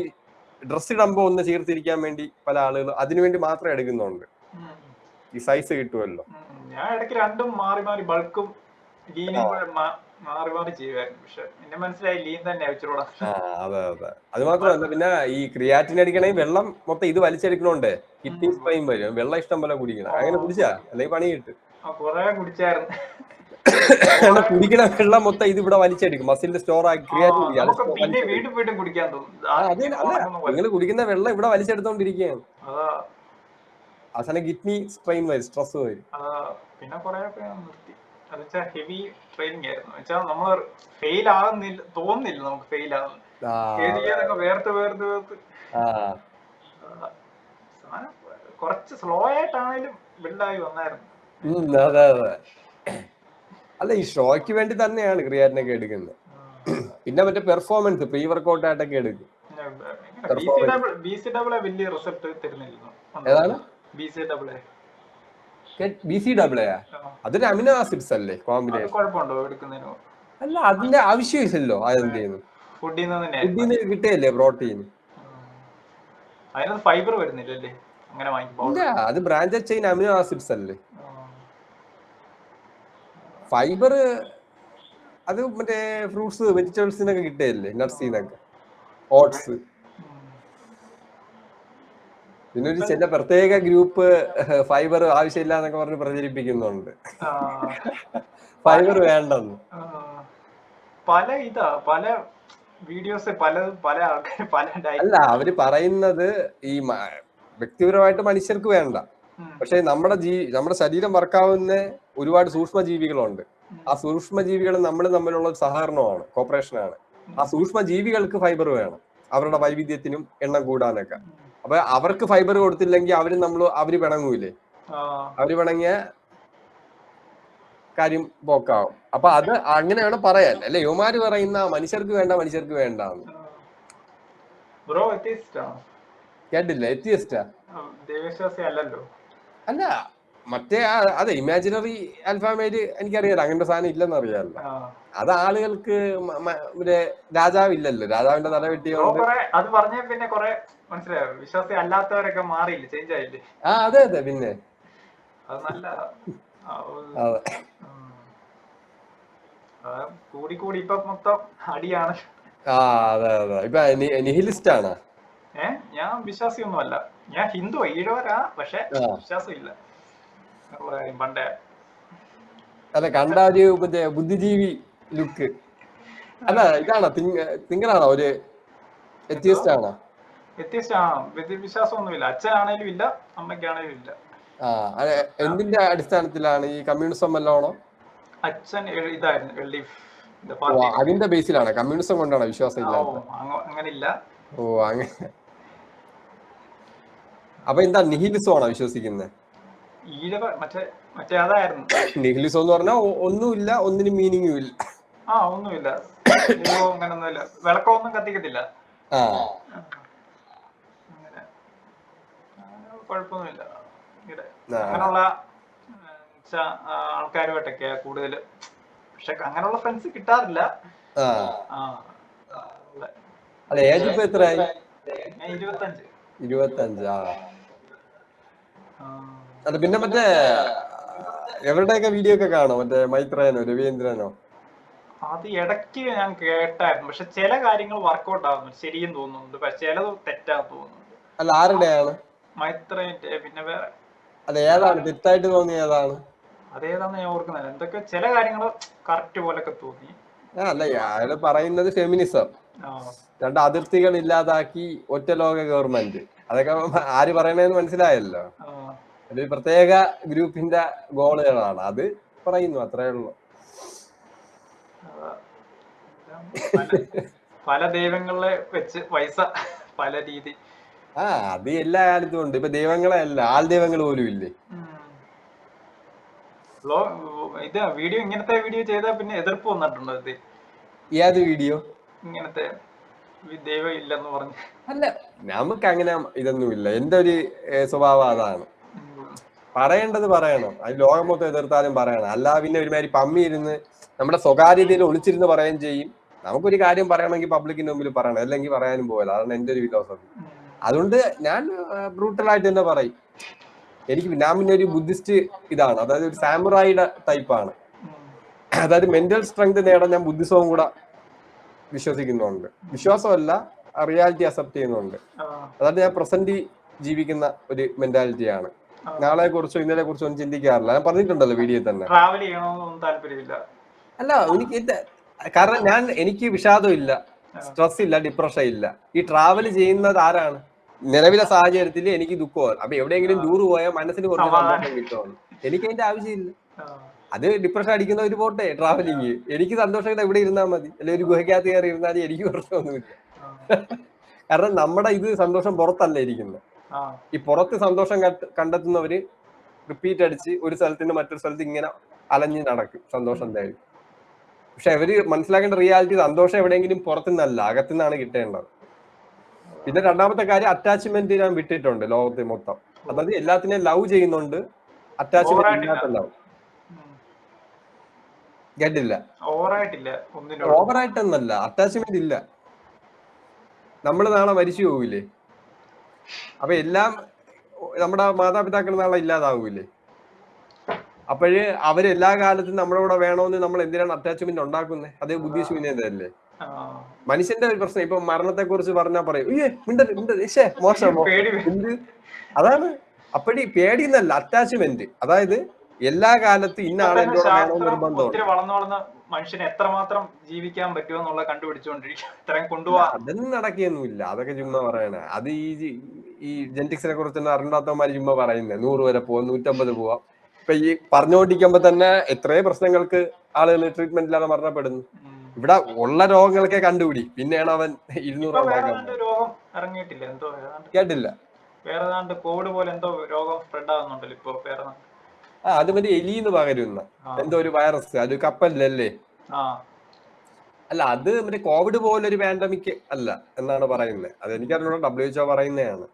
ഡ്രസ് ഇടുമ്പോ ഒന്ന് ചീർത്തിരിക്കാൻ വേണ്ടി പല ആളുകൾ അതിനുവേണ്ടി മാത്രം എടുക്കുന്നുണ്ട്, ഈ സൈസ് കിട്ടുമല്ലോ. ഞാൻ ഇടയ്ക്ക് രണ്ടും മാറി മാറി ബൾക്കും ലീനും മാറി മാറി ചെയ്യുമായിരുന്നു. പക്ഷെ എന്നെ മനസ്സിലായി ലീൻ തന്നെ വെച്ചോളാം. അതെ അതെ. അത് മാത്രമല്ല, പിന്നെ ഈ ക്രിയാറ്റിൻ അടിക്കണേ വെള്ളം മൊത്തം ഇത് വലിച്ചെടുക്കണോണ്ടേ കിഡ്നി സ്ട്രെയിൻ വരും. വെള്ളം ഇഷ്ടം പോലെ കുടിക്കണം. അങ്ങനെ കുടിച്ചാ അല്ലെങ്കിൽ പണി കിട്ടും. കുടിച്ചായിരുന്നു. കുടിക്കണ വെള്ളം മൊത്തം ഇത് ഇവിടെ വലിച്ചെടുക്കും, മസിലിന്റെ സ്റ്റോർ ആക്കി ക്രിയാറ്റിൻ. നിങ്ങൾ കുടിക്കുന്ന വെള്ളം ഇവിടെ വലിച്ചെടുത്തോണ്ടിരിക്കുകയാണ്. അവസാനം കിഡ്നി സ്ട്രെയിൻ വരും, സ്ട്രെസ് വരും. പിന്നെ ഹെവി ട്രെയിനിങ് ആയിരുന്നു. വെച്ചാൽ നമ്മൾ ഫെയിൽ ആകുന്നില്ല, തോന്നുന്നില്ല നമുക്ക് ഫെയിൽ ആകുന്നു. വേർത്ത് വേർത്ത് വേർത്ത് സാധനം കുറച്ച് സ്ലോ ആയിട്ടാണേലും ബിൽഡായി വന്നായിരുന്നു. അതെ അതെ. അല്ല ഈ ഷോയ്ക്ക് വേണ്ടി തന്നെയാണ് ക്രിയാറ്റിനൊക്കെ എടുക്കുന്നത്. പിന്നെ മറ്റേ പെർഫോമൻസ് പ്രീ വർക്കൗട്ട് ആയിട്ടൊക്കെ എടുക്കും. വലിയ റിസൾട്ട് തരുന്നില്ലല്ലോ. ഏതാണ് BCAA? അതൊരു അമിനോ ആസിഡ്സ് അല്ലേ കോമ്പിനേഷൻ? കുഴപ്പമുണ്ടോ എടുക്കുന്നതിനോ? അല്ല, അതിന്റെ ആവശ്യമില്ലല്ലോ. അതെന്ത് ചെയ്യുന്നു? ഫുഡിൽ നിന്ന് കിട്ടുകയല്ലേ പ്രോട്ടീൻ. അതിനകത്ത് ഫൈബർ വരുന്നില്ലല്ലേ അങ്ങനെ വാങ്ങിക്കുമ്പോൾ? ഇല്ല, അത് ബ്രാഞ്ചഡ് ചെയിൻ അമിനോ ആസിഡ്സ് അല്ലേ. ഫൈബർ അത് മറ്റേ ഫ്രൂട്ട്സ് വെജിറ്റബിൾസിനൊക്കെ കിട്ടുകയല്ലേ, നട്ട്സിന്നൊക്കെ, ഓട്സ്. പിന്നെ ഒരു ചില പ്രത്യേക ഗ്രൂപ്പ് ഫൈബർ ആവശ്യമില്ല എന്നൊക്കെ പറഞ്ഞ് പ്രചരിപ്പിക്കുന്നുണ്ട്. ഫൈബർ വേണ്ടെന്ന്. പല വീഡിയോസ് പല ആൾക്കാർ പല. അല്ല, അവര് പറയുന്നത് ഈ വ്യക്തിപരമായിട്ട് മനുഷ്യർക്ക് വേണ്ട, പക്ഷെ നമ്മുടെ ശരീരം വർക്കാവുന്ന ഒരുപാട് സൂക്ഷ്മ ജീവികളുണ്ട്. ആ സൂക്ഷ്മ ജീവികൾ നമ്മൾ തമ്മിലുള്ള സഹകരണമാണ്, കോപ്പറേഷനാണ്. ആ സൂക്ഷ്മ ജീവികൾക്ക് ഫൈബർ വേണം അവരുടെ വൈവിധ്യത്തിനും എണ്ണം കൂടാനൊക്കെ. അപ്പൊ അവർക്ക് ഫൈബർ കൊടുത്തില്ലെങ്കിൽ അവര് പിണങ്ങൂലേ? അവര് പിണങ്ങിയ കാര്യം പോക്കാവും. അപ്പൊ അത് അങ്ങനെയാണ് പറയാൻ, അല്ലെ? യുവമാര് പറയുന്ന മനുഷ്യർക്ക് വേണ്ട. കേട്ടില്ല? എത്തിയസ്റ്റാ? അല്ല, മറ്റേ അതെ ഇമാജിനറി അൽഫാമേല് എനിക്കറിയാലോ, അങ്ങനത്തെ സാധനം ഇല്ലെന്ന് അറിയാമല്ലോ. അത് ആളുകൾക്ക് രാജാവില്ലല്ലോ, രാജാവിന്റെ തല വെട്ടിയോണ്ട്. അത് പറഞ്ഞ പിന്നെ കുറെ മനസ്സിലായോ, വിശ്വാസി അല്ലാത്തവരൊക്കെ മാറിയില്ലേ, ചേഞ്ച് ആയില്ലേ? അതെ അതെ. പിന്നെ അത് നല്ല കൂടി ഇപ്പൊ മൊത്തം അടിയാണ്. അതെ അതെ. ഇപ്പൊ നിഹിലിസ്റ്റ് ആണ്. ഞാൻ വിശ്വാസിയൊന്നുമല്ല, ഞാൻ ഹിന്ദു ഈഴവരാ, പക്ഷെ വിശ്വാസം ഇല്ല പണ്ടേ. അല്ല, കണ്ട ഒരു മറ്റേ ബുദ്ധിജീവി ലുക്ക്. അല്ല, ഇതാണോ തിങ്കളാണോ? ഒരു എത്തിയസ്റ്റ് ആണോ? വിശ്വാസമൊന്നുമില്ല. അച്ഛനാണേലും ഇല്ല, അമ്മയ്ക്കാണേലും ഇല്ല. എന്തിന്റെ അടിസ്ഥാനത്തിലാണ്? ഈ കമ്മ്യൂണിസം വല്ലോണോ? അച്ഛൻ ഇതായിരുന്നു, അതിന്റെ ബേസിലാണ്. കമ്മ്യൂണിസം കൊണ്ടാണ് വിശ്വാസം ഇല്ലാത്ത? അങ്ങനില്ല. അങ്ങനെ. അപ്പൊ എന്താ നിഹിലിസം ആണോ വിശ്വസിക്കുന്നത്? മറ്റേ അതായിരുന്നു നിഹിലിസം എന്ന് പറഞ്ഞാൽ ഒന്നുമില്ല, ഒന്നിനും മീനിങ്ങും ഇല്ല. ഒന്നുമില്ല, അങ്ങനൊന്നുമില്ല, വിളക്കമൊന്നും കത്തിക്കത്തില്ല, അങ്ങനെ കുഴപ്പമൊന്നുമില്ല. അങ്ങനെയുള്ള ആൾക്കാരുമായിട്ടൊക്കെയാ കൂടുതൽ. പക്ഷെ അങ്ങനെയുള്ള ഫ്രണ്ട്സ് കിട്ടാറില്ല. അല്ല, ഏജ് ഇപ്പൊ എത്രയായി? 25. അല്ല, പിന്നെ മറ്റേ എവരുടെയൊക്കെ വീഡിയോ ഒക്കെ കാണോ? മറ്റേ മൈത്രേനോ രവീന്ദ്രനോ? അത് ഇടയ്ക്ക് ഞാൻ കേട്ടായിരുന്നു, പക്ഷെ ചില കാര്യങ്ങൾ വർക്ക്ഔട്ട് ആവുന്നു, ശരിയും തോന്നുന്നുണ്ട്, പക്ഷെ ചിലത് തെറ്റാന്ന് തോന്നുന്നുണ്ട്. അല്ല, ആരുടെയാണ്? മൈത്രേന്റെ. പിന്നെ വേറെ അല്ല, ഏതാണ് തെറ്റായിട്ട് തോന്നിയ? ഏതാണ്? അതേതാന്ന് ഞാൻ ഓർക്കുന്നില്ല. എന്തൊക്കെ ചില കാര്യങ്ങൾ കറക്റ്റ് പോലൊക്കെ തോന്നി. അല്ല, അയാള് പറയുന്നത് ഫെമിനിസം, രണ്ട് അതിർത്തികൾ ഇല്ലാതാക്കി ഒറ്റ ലോക ഗവൺമെന്റ്, അതൊക്കെ ആര് പറയണേന്ന് മനസ്സിലായല്ലോ. ഒരു പ്രത്യേക ഗ്രൂപ്പിന്റെ ഗോളുകളാണ് അത് പറയുന്നു, അത്രേ ഉള്ളൂ. പല ദൈവങ്ങളെ വെച്ച് പൈസ പല രീതി. അത് എല്ലാ കാലത്തും ഉണ്ട്. ഇപ്പൊ ദൈവങ്ങളെ അല്ല, ആൾ ദൈവങ്ങൾ പോലും ഇല്ലേ? ഇങ്ങനത്തെ വീഡിയോ ചെയ്താൽ പിന്നെ എതിർപ്പ് വന്നിട്ടുണ്ടോ? ഏത് വീഡിയോ? ഇങ്ങനത്തെ ദൈവം ഇല്ലെന്ന് പറഞ്ഞു. അല്ല, നമുക്ക് അങ്ങനെ ഇതൊന്നുമില്ല. എന്റെ ഒരു സ്വഭാവം അതാണ്, പറയേണ്ടത് പറയണം. അത് ലോകം മൊത്തം എതിർത്താലും പറയണം. അല്ലാതെ പിന്നെ ഒരുമാതിരി പമ്മി ഇരുന്ന് നമ്മുടെ സ്വകാര്യതയിൽ ഒളിച്ചിരുന്ന് പറയുകയും ചെയ്യും. നമുക്കൊരു കാര്യം പറയണമെങ്കിൽ പബ്ലിക്കിന്റെ മുമ്പിൽ പറയണം, അല്ലെങ്കിൽ പറയാനും പോകല. അതാണ് എന്റെ ഒരു ഫിലോസഫി. അതുകൊണ്ട് ഞാൻ ബ്രൂട്ടലായിട്ട് തന്നെ പറയും. ഞാൻ പിന്നെ ഒരു ബുദ്ധിസ്റ്റ് ഇതാണ്, അതായത് ഒരു സാമുറായിയുടെ ടൈപ്പാണ്. അതായത് മെന്റൽ സ്ട്രെങ്ത് നേടാൻ ഞാൻ ബുദ്ധിസവും കൂടെ വിശ്വസിക്കുന്നുണ്ട്. വിശ്വാസമല്ല, റിയാലിറ്റി അക്സെപ്റ്റ് ചെയ്യുന്നുണ്ട്. അതായത് ഞാൻ പ്രസന്റ് ജീവിക്കുന്ന ഒരു മെന്റാലിറ്റിയാണ്. നാളെ കുറിച്ചോ ഇന്നലെ കുറിച്ചോ ഒന്നും ചിന്തിക്കാറില്ല. ഞാൻ പറഞ്ഞിട്ടുണ്ടല്ലോ വീഡിയോ തന്നെ. ട്രാവൽ ചെയ്യണമെന്നൊന്നും താല്പര്യമില്ല. അല്ല, കാരണം എനിക്ക് വിഷാദം ഇല്ല, സ്ട്രെസ് ഇല്ല, ഡിപ്രഷൻ ഇല്ല. ഈ ട്രാവൽ ചെയ്യുന്നത് ആരാണ്? നിലവിലെ സാഹചര്യത്തിൽ എനിക്ക് ദുഃഖമാണ്. അപ്പൊ എവിടെയെങ്കിലും ടൂർ പോയാൽ മനസ്സിന് കുറച്ച് സന്തോഷം കിട്ടുമോ? എനിക്ക് അതിന്റെ ആവശ്യമില്ല. അത് ഡിപ്രഷൻ അടിക്കുന്നവര് പോട്ടെ ട്രാവലിങ്. എനിക്ക് സന്തോഷം ഇവിടെ ഇരുന്നാൽ മതി, അല്ലെ ഒരു ഗുഹയ്ക്കകത്ത് കയറി ഇരുന്നാലും എനിക്ക് പ്രശ്നമൊന്നുമില്ല. കാരണം നമ്മുടെ ഇത് സന്തോഷം പുറത്തല്ല ഇരിക്കുന്നത്. ഈ പുറത്ത് സന്തോഷം കണ്ടെത്തുന്നവര് റിപ്പീറ്റ് അടിച്ച് ഒരു സ്ഥലത്ത് നിന്ന് മറ്റൊരു സ്ഥലത്ത് ഇങ്ങനെ അലഞ്ഞ് നടക്കും സന്തോഷം തേടി. പക്ഷെ അവര് മനസ്സിലാക്കേണ്ട റിയാലിറ്റി സന്തോഷം എവിടെയെങ്കിലും പുറത്തുനിന്നല്ല, അകത്തുനിന്നാണ് കിട്ടേണ്ടത്. പിന്നെ രണ്ടാമത്തെ കാര്യം, അറ്റാച്ച്മെന്റ് ഞാൻ വിട്ടിട്ടുണ്ട് ലോകത്തിൽ മൊത്തം. അതായത് എല്ലാത്തിനെയും ലവ് ചെയ്യുന്നുണ്ട്, അറ്റാച്ച്മെന്റ് ഇല്ലാത്തുണ്ടാവും. കേട്ടില്ല? ഓവറായിട്ടൊന്നല്ല, അറ്റാച്ച്മെന്റ് ഇല്ല. നമ്മള് നാളെ മരിച്ചു പോവില്ലേ? അപ്പൊ എല്ലാം നമ്മുടെ മാതാപിതാക്കൾ നാളെ ഇല്ലാതാവൂലേ? അപ്പോഴ് അവരെല്ലാ കാലത്തും നമ്മുടെ കൂടെ വേണമെന്ന് നമ്മൾ എന്തിനാണ് അറ്റാച്ച്മെന്റ് ഉണ്ടാക്കുന്നത്? അതേ ബുദ്ധിശൂന്യതയല്ലേ? മനുഷ്യന്റെ ഒരു പ്രശ്നം. ഇപ്പൊ മരണത്തെ കുറിച്ച് പറഞ്ഞാൽ പറയും മോശം. അതാണ്. അപ്പഴി പേടിയെന്നല്ല, അറ്റാച്ച്മെന്റ്. അതായത് എല്ലാ കാലത്തും ഇന്ന ആളെ എന്നോട് വേണമെന്ന് നിർബന്ധമുണ്ട്. മനുഷ്യന് എത്രമാത്രം ജീവിക്കാൻ പറ്റുമെന്നുള്ള കണ്ടുപിടിച്ചുകൊണ്ടിരിക്കും. അതൊന്നും നടക്കുകയൊന്നുമില്ല, അതൊക്കെ ചുമ്മാ പറയണ. അത് ഈ ജെനറ്റിക്സിനെ കുറിച്ചൊന്നും അറിയാത്തവന്മാര് ചുമ്മാ പറയുന്നത്. 100 വരെ പോവാം, 150 പോവാം. ഇപ്പൊ ഈ പറഞ്ഞുകൊണ്ടിരിക്കുമ്പോ തന്നെ എത്രയോ പ്രശ്നങ്ങൾക്ക് ആളുകൾ ട്രീറ്റ്മെന്റ് ഇല്ലാതെ മരണപ്പെടുന്നു. ഇവിടെ ഉള്ള രോഗങ്ങളൊക്കെ കണ്ടുപിടി, പിന്നെയാണ് അവൻ 200 കേട്ടില്ല. കോവിഡ് പോലെ എന്തോ രോഗം സ്പ്രെഡ് ആവുന്നുണ്ടല്ലോ ഇപ്പൊ. അത് മറ്റേ എലിന്ന് പകരുന്ന എന്തോ ഒരു വൈറസ്, അത് കപ്പലിലല്ലേ? അല്ല, അത് മറ്റേ കോവിഡ് പോലൊരു പാൻഡമിക് അല്ല എന്നാണ് പറയുന്നത്. അത് എനിക്കറിഞ്ഞൂടാ, WHO പറയുന്നതാണ്.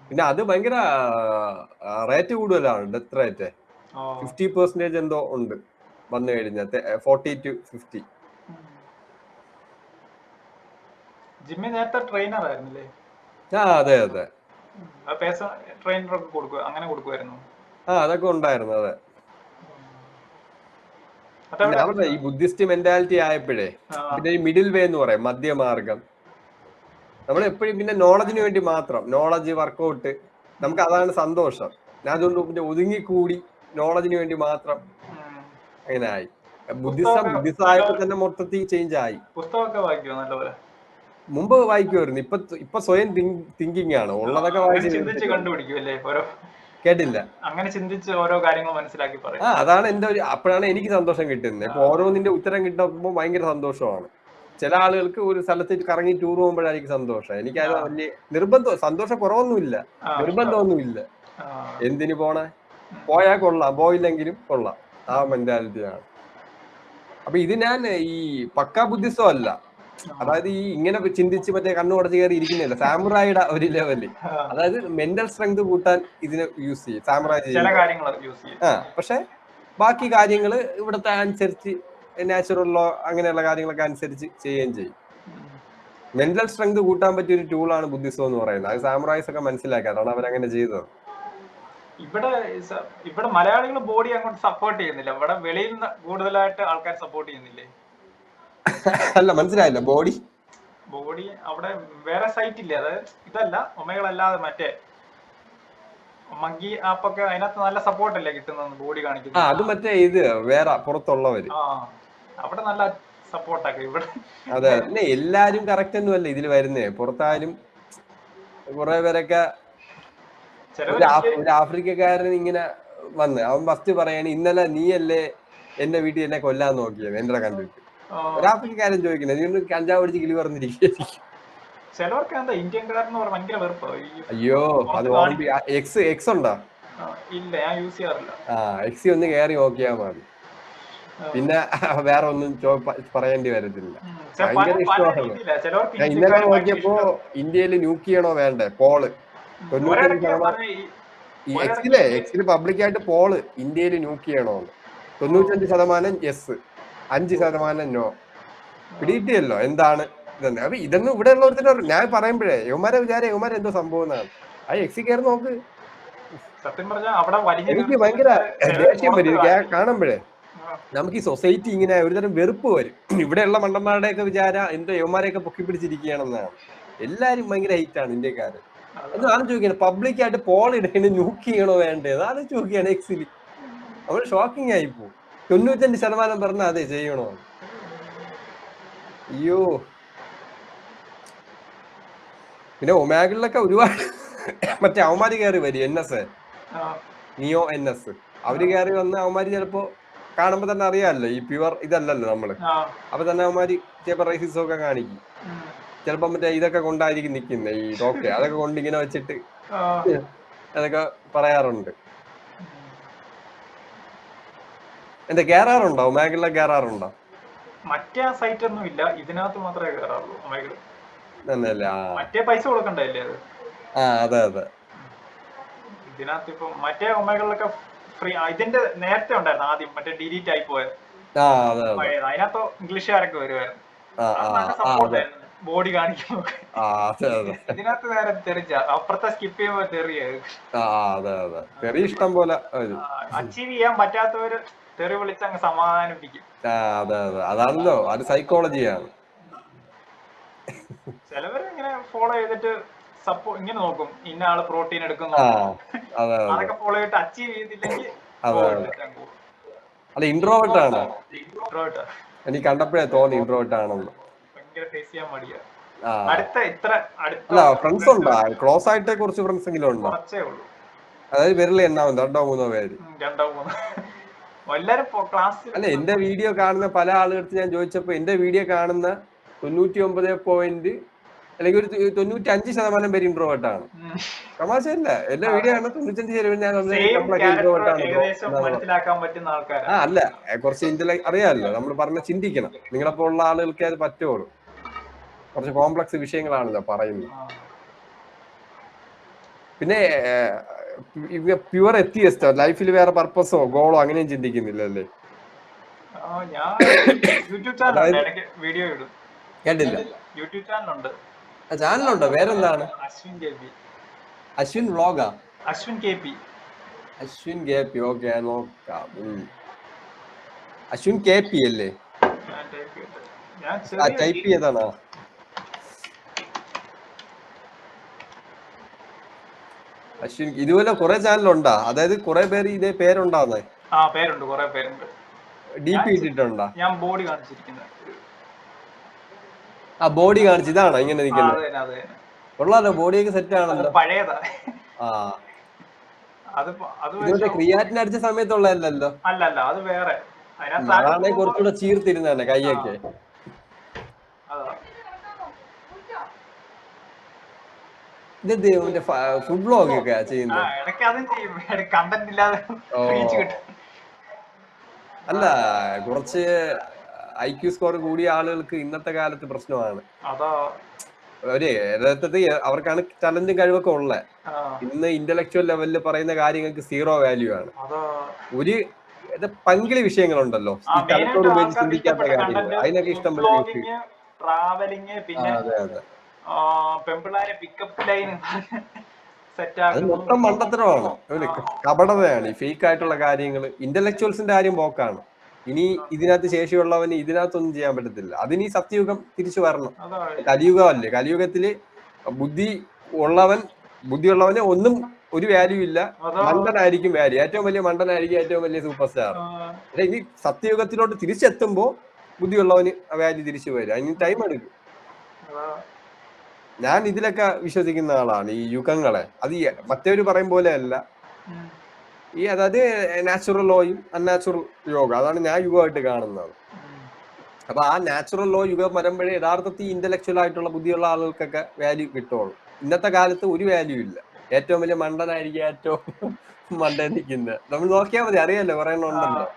പിന്നെ അത് ഭയങ്കര റേറ്റ് കൂടുതലാണ്, ഡെത്ത് റേറ്റ് 50% എന്തോ ഉണ്ട് വന്നു കഴിഞ്ഞാൽ, 40 to 50. ജിമ്മി നേരത്തെ ട്രെയിനർ ആയിരുന്നില്ലേ? അതെ അതെ. അങ്ങനെ കൊടുക്കുമായിരുന്നു. അതൊക്കെ ഉണ്ടായിരുന്നു. അതെ. ഞാൻ പറഞ്ഞ ഈ ബുദ്ധിസ്റ്റ് മെന്റാലിറ്റി ആയപ്പോഴേ പിന്നെ ഈ മിഡിൽ വേ എന്ന് പറയും, മധ്യമാർഗം. നമ്മൾ എപ്പോഴും പിന്നെ നോളജിന് വേണ്ടി മാത്രം, നോളജ് വർക്കൗട്ട്, നമുക്ക് അതാണ് സന്തോഷം. ഞാൻ അതുകൊണ്ട് പിന്നെ ഒതുങ്ങിക്കൂടി നോളജിന് വേണ്ടി മാത്രം അങ്ങനെ ആയി. ബുദ്ധിസം ആയപ്പോ തന്നെ മൊത്തത്തിൽ ചേഞ്ച് ആയി. പുസ്തകമൊക്കെ വായിക്കുമോ നല്ലപോലെ? മുമ്പ് വായിക്കുമായിരുന്നു, ഇപ്പൊ സ്വയം തിങ്കിങ് ആണ്, ഉള്ളതൊക്കെ വായിച്ച് കണ്ടുപിടിക്കുമല്ലേ? കേട്ടില്ല? അങ്ങനെ ചിന്തിച്ച് ഓരോ കാര്യങ്ങൾ മനസ്സിലാക്കി പറയും. അതാണ് എന്റെ ഒരു, അപ്പോഴാണ് എനിക്ക് സന്തോഷം കിട്ടുന്നത്. ഇപ്പൊ ഓരോന്നിന്റെ ഉത്തരം കിട്ടുമ്പോൾ ഭയങ്കര സന്തോഷമാണ്. ചില ആളുകൾക്ക് ഒരു സ്ഥലത്ത് കറങ്ങി ടൂർ പോകുമ്പോഴായിരിക്കും സന്തോഷം. എനിക്കത് വലിയ നിർബന്ധം, സന്തോഷം കുറവൊന്നുമില്ല, നിർബന്ധമൊന്നുമില്ല. എന്തിനു പോണേ? പോയാ കൊള്ളാം, പോയില്ലെങ്കിലും കൊള്ളാം, ആ മെന്റാലിറ്റിയാണ്. അപ്പൊ ഇത് ഞാൻ ഈ പക്കാ ബുദ്ധിസം അല്ല, അതായത് ഈ ഇങ്ങനെ ചിന്തിച്ച് മറ്റേ കണ്ണുടച്ച് കയറി ഇരിക്കുന്നില്ല, സാമുറായിയുടെ ഒരു ലെവല്. അതായത് മെന്റൽ സ്ട്രെങ്ത് കൂട്ടാൻ ഇതിനെ യൂസ് ചെയ്യും, സാമുറായി ചെയ്യും. പക്ഷെ ബാക്കി കാര്യങ്ങള് ഇവിടത്തെ അനുസരിച്ച് നാച്ചുറൽ ലോ അങ്ങനെയുള്ള കാര്യങ്ങളൊക്കെ അനുസരിച്ച് ചെയ്യുകയും ചെയ്യും. മെന്റൽ സ്ട്രെങ്ത് കൂട്ടാൻ പറ്റിയ ഒരു ടൂളാണ് ബുദ്ധിസം എന്ന് പറയുന്നത്. അത് സാമുറായിസ് ഒക്കെ മനസ്സിലാക്കി, അതാണ് അവരങ്ങനെ ചെയ്തത്. ഇവിടെ മലയാളികൾ ബോഡി അങ്ങോട്ട് സപ്പോർട്ട് ചെയ്യുന്നില്ല, ഇവിടെ വെളിയിൽ നിന്ന് കൂടുതലായിട്ട് ആൾക്കാർ സപ്പോർട്ട് ചെയ്യുന്നില്ലേ? അല്ല, മനസ്സിലായില്ല. ബോഡി അവിടെ വേറെ സൈറ്റ് ഇല്ലേ? അത് ഇതല്ല, ഒമേകളല്ലാതെ മറ്റേ മങ്കി ആപ്പൊക്കെ, അതിനകത്ത് നല്ല സപ്പോർട്ട് അല്ലേ കിട്ടുന്നത് ബോഡി കാണിക്കുന്നത്? അത് മറ്റേ ഇത് വേറെ പുറത്തുള്ളവര്, അവിടെ നല്ല സപ്പോർട്ടൊക്കെ. ഇവിടെ അതെ, പിന്നെ എല്ലാരും കറക്റ്റ് ഒന്നുമല്ല ഇതിൽ വരുന്നേ. പുറത്തായാലും കുറെ പേരൊക്കെ, ഒരു ആഫ്രിക്കക്കാരൻ ഇങ്ങനെ വന്ന് അവൻ ഫസ്റ്റ് പറയാണ്, ഇന്നലെ നീയല്ലേ എന്റെ വീട്ടിൽ എന്നെ കൊല്ലാൻ നോക്കിയത് എന്റെ കണ്ടിട്ട്. ഒരു ആഫ്രിക്കക്കാരൻ ചോദിക്കുന്നത്, നീ ഒന്ന് കഞ്ചാവ് അടിച്ച് കിളി പറഞ്ഞിരിക്കും. അയ്യോ, അത് എക്സ് ഉണ്ടോ? എക്സ് ഒന്ന് കയറി നോക്കിയാ മതി, പിന്നെ വേറെ ഒന്നും പറയേണ്ടി വരത്തില്ല. ഭയങ്കര ഇഷ്ടമാണ്. ഞാൻ ഇന്നലെ നോക്കിയപ്പോ ഇന്ത്യയിൽ ന്യൂക്ക് ചെയ്യണോ വേണ്ടേ പോള് 95%. ഈ എക്സില് പബ്ലിക്കായിട്ട് പോള്, ഇന്ത്യയിൽ ന്യൂക്ക് ചെയ്യണോന്ന് 95% യെസ്, 5% നോ. പിടിയിട്ടിയല്ലോ എന്താണ് ഇതെന്ന്. അപ്പൊ ഇതൊന്നും ഇവിടെ ഉള്ളവർക്ക് ഞാൻ പറയുമ്പോഴേ യവന്മാരെ വിചാരം യവന്മാരെ എന്തോ സംഭവം എന്നാണ്. ആ എക്സി കയറി നോക്ക്. എനിക്ക് ഭയങ്കര ദേഷ്യം വരും കാണുമ്പോഴേ. നമുക്ക് ഈ സൊസൈറ്റി ഇങ്ങനെ ഒരുതരം വെറുപ്പ് വരും. ഇവിടെയുള്ള മണ്ടന്മാരുടെയൊക്കെ വിചാരം എന്തോ യവന്മാരെയൊക്കെ പൊക്കി പിടിച്ചിരിക്കുകയാണെന്നാണ്. എല്ലാരും ഭയങ്കര ഹൈറ്റാണ് ഇന്ത്യക്കാര്. എന്ന് ആലോചിക്കുകയാണ്, പബ്ലിക്കായിട്ട് പോൾ ഇടേണ്ട ന്യൂക്ക് ചെയ്യണോ വേണ്ടത് ആലോചിക്കുകയാണ്. എക്സില് നമ്മൾ ഷോക്കിംഗ് ആയിപ്പോ. 95% പറഞ്ഞ അതെ ചെയ്യണോ. അയ്യോ, പിന്നെ ഒമാഗിലൊക്കെ ഒരുപാട് മറ്റേ അവന്മാര് കയറി വരും, NS നിയോ NS. അവര് കയറി വന്ന് അവന്മാര് ചിലപ്പോ കാണുമ്പോ തന്നെ അറിയാമല്ലോ ഈ പ്യുവർ ഇതല്ലല്ലോ നമ്മള്. അപ്പൊ തന്നെ അവന്മാര് ചിലപ്പോ റൈസിസം ഒക്കെ കാണിക്കും. ചിലപ്പോ മറ്റേ ഇതൊക്കെ കൊണ്ടായിരിക്കും നിക്കുന്നത്, ഈ ടോക്കെ അതൊക്കെ കൊണ്ട് ഇങ്ങനെ വെച്ചിട്ട് അതൊക്കെ പറയാറുണ്ട്. എന്താ കേറാറുണ്ടോ ഒമേഗിലെ? കേറാറുണ്ടോ? മറ്റേ ആ സൈറ്റ് ഒന്നും ഇല്ല, ഇതിനകത്ത് മാത്രമേ കേറാറുള്ളൂ ഒമേഗിൾ. തന്നെയല്ലേ? മറ്റേ പൈസ കൊടുക്കണ്ടല്ലേ അത്? അതെ അതെ. ഇതിനകത്ത് ഇപ്പൊ മറ്റേ ഒമേഗിളിലൊക്കെ ഫ്രീ. ഇതിന്റെ നേരത്തെ ഉണ്ടായിരുന്നു ആദ്യം, മറ്റേ ഡിലീറ്റ് ആയി പോയത്. അതിനകത്ത് ഇംഗ്ലീഷുകാരൊക്കെ വരുമായിരുന്നു, നല്ല സപ്പോർട്ടായിരുന്നു, ബോഡി കാണിക്കുമ്പോ. ഇതിനകത്ത് നേരെ തെറിച്ച അപ്പുറത്തെ സ്കിപ്പ് ചെയ്യുമ്പോ തെറിയായി. തെറി ഇഷ്ടം പോലെ അച്ചീവ് ചെയ്യാൻ പറ്റാത്തവര് തെറി വിളിച്ചങ്ങ് സമാധാനിപ്പിക്കും. അതെ അതെ, അതാണല്ലോ, അത് സൈക്കോളജിയാണ്. ചിലവര് ഇങ്ങനെ ഫോളോ ചെയ്തിട്ട് ഇങ്ങനെ നോക്കും, ഇന്ന ആള് പ്രോട്ടീൻ എടുക്കുന്നു, അതൊക്കെ ഫോളോ ചെയ്തിട്ട് അച്ചീവ് ചെയ്തില്ലെങ്കിൽ അല്ല ഇൻട്രോവേർട്ട് ആണ്. എനിക്ക് കണ്ടപ്പോഴേ തോന്നി ഇൻട്രോവേർട്ട് ആണെന്ന്. ഭയങ്കര ഫേസ് ചെയ്യാൻ മടിയാ. അല്ല ഫ്രണ്ട്സ് ഉണ്ടോ? ക്ലോസ് ആയിട്ട് കുറച്ച് ഫ്രണ്ട്സ് എങ്കിലും ഉണ്ടോ? കുറച്ചേ ഉള്ളൂ. അതായത് വിരല് എണ്ണാവും, 2-3 പേര്. 2-3 എല്ലാരും ക്ലാസ്. അല്ല എന്റെ വീഡിയോ കാണുന്ന പല ആളുകൾക്ക് ഞാൻ ചോദിച്ചപ്പോ എന്റെ വീഡിയോ കാണുന്ന 99% അല്ലെങ്കിൽ ഒരു 95% പേര് ഇൻട്രോവേർട്ട് ആണ്. തമാശയല്ല, എന്റെ വീഡിയോ കാണുന്ന 95% ഞാൻ ഇൻട്രോവേർട്ട് ആണ്. മനസ്സിലാക്കാൻ പറ്റുന്ന ആൾക്കാരാണ്. അല്ല കുറച്ച് അറിയാമല്ലോ, നമ്മൾ പറഞ്ഞ ചിന്തിക്കണം. നിങ്ങളെപ്പോ ഉള്ള ആളുകൾക്ക് അത് പറ്റുള്ളൂ. കുറച്ച് കോംപ്ലക്സ് വിഷയങ്ങളാണല്ലോ പറയുന്നത്. പിന്നെ പ്യുവർ എത്തിയസ്റ്റോ, ലൈഫിൽ വേറെ പർപ്പസോ ഗോളോ അങ്ങനെയും ചിന്തിക്കുന്നില്ലല്ലേ? കേട്ടില്ല. ചാനലുണ്ടോ? പേരെന്താണ്? അശ്വിൻ വ്ളോഗാ? Ashwin K P. ഓക്കെ, നോക്കാം. അശ്വിൻ KP അല്ലേ? ടൈപ്പ് ചെയ്താണോ? അശ്വിൻ ഇതുപോലെ കുറെ ചാനലുണ്ടാ? അതായത് കുറെ പേര് ഇതേ പേരുണ്ടാവുന്നേ? പേരുണ്ട്, കുറെ പേരുണ്ട്. DP ഇട്ടിട്ടുണ്ടോ? ഞാൻ ബോഡി കാണിച്ചിരിക്കുന്നത്. ബോഡി കാണിച്ചു, ഇതാണോ ഇങ്ങനെ നിൽക്കുന്നത്? കൊള്ളാലോ, ബോഡിയൊക്കെ സെറ്റ് ആണല്ലോ. പഴയതാ. ക്രിയാറ്റിൻ അടിച്ച സമയത്തുള്ളതല്ലോ? അല്ല, അത് വേറെ. അതാണെ കുറച്ചുകൂടെ ചീർത്തിരുന്നെ കൈയൊക്കെ. ഇത് ഫുഡ് ബ്ലോഗ് ഒക്കെ ചെയ്യുന്നത്? അല്ല, കുറച്ച് IQ സ്കോർ കൂടിയ ആളുകൾക്ക് ഇന്നത്തെ കാലത്ത് പ്രശ്നമാണ്. യഥാർത്ഥത്തിൽ അവർക്കാണ് ടാലന്റും കഴിവൊക്കെ ഉള്ളത്. ഇന്ന് ഇന്റലക്ച്വൽ ലെവലിൽ പറയുന്ന കാര്യങ്ങൾക്ക് 0 വാല്യൂ ആണ്. ഒരു പങ്കിളി വിഷയങ്ങളുണ്ടല്ലോ, ഈ തലത്തോട് ഉപയോഗിച്ച് ചിന്തിക്കാത്ത കാര്യങ്ങൾ, അതിനൊക്കെ ഇഷ്ടം പോലെ. ട്രാവലിംഗ്, പിന്നെ പെമ്പിള്ളാരെ പിക്കപ്പ് ലൈൻ അത് മൊത്തം മണ്ടത്തരമാണ്, കപടതയാണ്, ഈ ഫേക്ക് ആയിട്ടുള്ള കാര്യങ്ങൾ. ഇന്റലക്ച്വൽസിന്റെ കാര്യം പോക്കാണ്. ഇനി ഇതിനകത്ത് ശേഷിയുള്ളവന് ഇതിനകത്തൊന്നും ചെയ്യാൻ പറ്റത്തില്ല. അതിന് ഈ സത്യയുഗം തിരിച്ചു വരണം. കലിയുഗമല്ലേ, കലിയുഗത്തില് ബുദ്ധിയുള്ളവന് ഒന്നും ഒരു വാല്യൂ ഇല്ല. മണ്ടനായിരിക്കും വാല്യൂ, ഏറ്റവും വലിയ മണ്ടനായിരിക്കും ഏറ്റവും വലിയ സൂപ്പർ സ്റ്റാർ. ഇനി സത്യയുഗത്തിലോട്ട് തിരിച്ചെത്തുമ്പോ ബുദ്ധിയുള്ളവന് വാല്യൂ തിരിച്ചു വരും. അതിന് ടൈം എടുക്കും. ഞാൻ ഇതിലൊക്കെ വിശ്വസിക്കുന്ന ആളാണ്, ഈ യുഗങ്ങളെ. അത് മറ്റേവര് പറയും പോലെ അല്ല. അതായത് നാച്ചുറൽ ലോയും അൺനാച്ചുറൽ യോഗ, അതാണ് ഞാൻ യുഗമായിട്ട് കാണുന്നത്. അപ്പൊ ആ നാച്ചുറൽ ലോ യുഗം വരുമ്പോഴേ യഥാർത്ഥത്തിൽ ഇന്റലക്ച്വൽ ആയിട്ടുള്ള ബുദ്ധിയുള്ള ആളുകൾക്കൊക്കെ വാല്യൂ കിട്ടുള്ളൂ. ഇന്നത്തെ കാലത്ത് ഒരു വാല്യൂ ഇല്ല. ഏറ്റവും വലിയ മണ്ടനായിരിക്കും ഏറ്റവും മണ്ടൻ നിൽക്കുന്നത്. നമ്മൾ നോക്കിയാൽ മതി, അറിയാലോ, കുറെ ഉണ്ടല്ലോ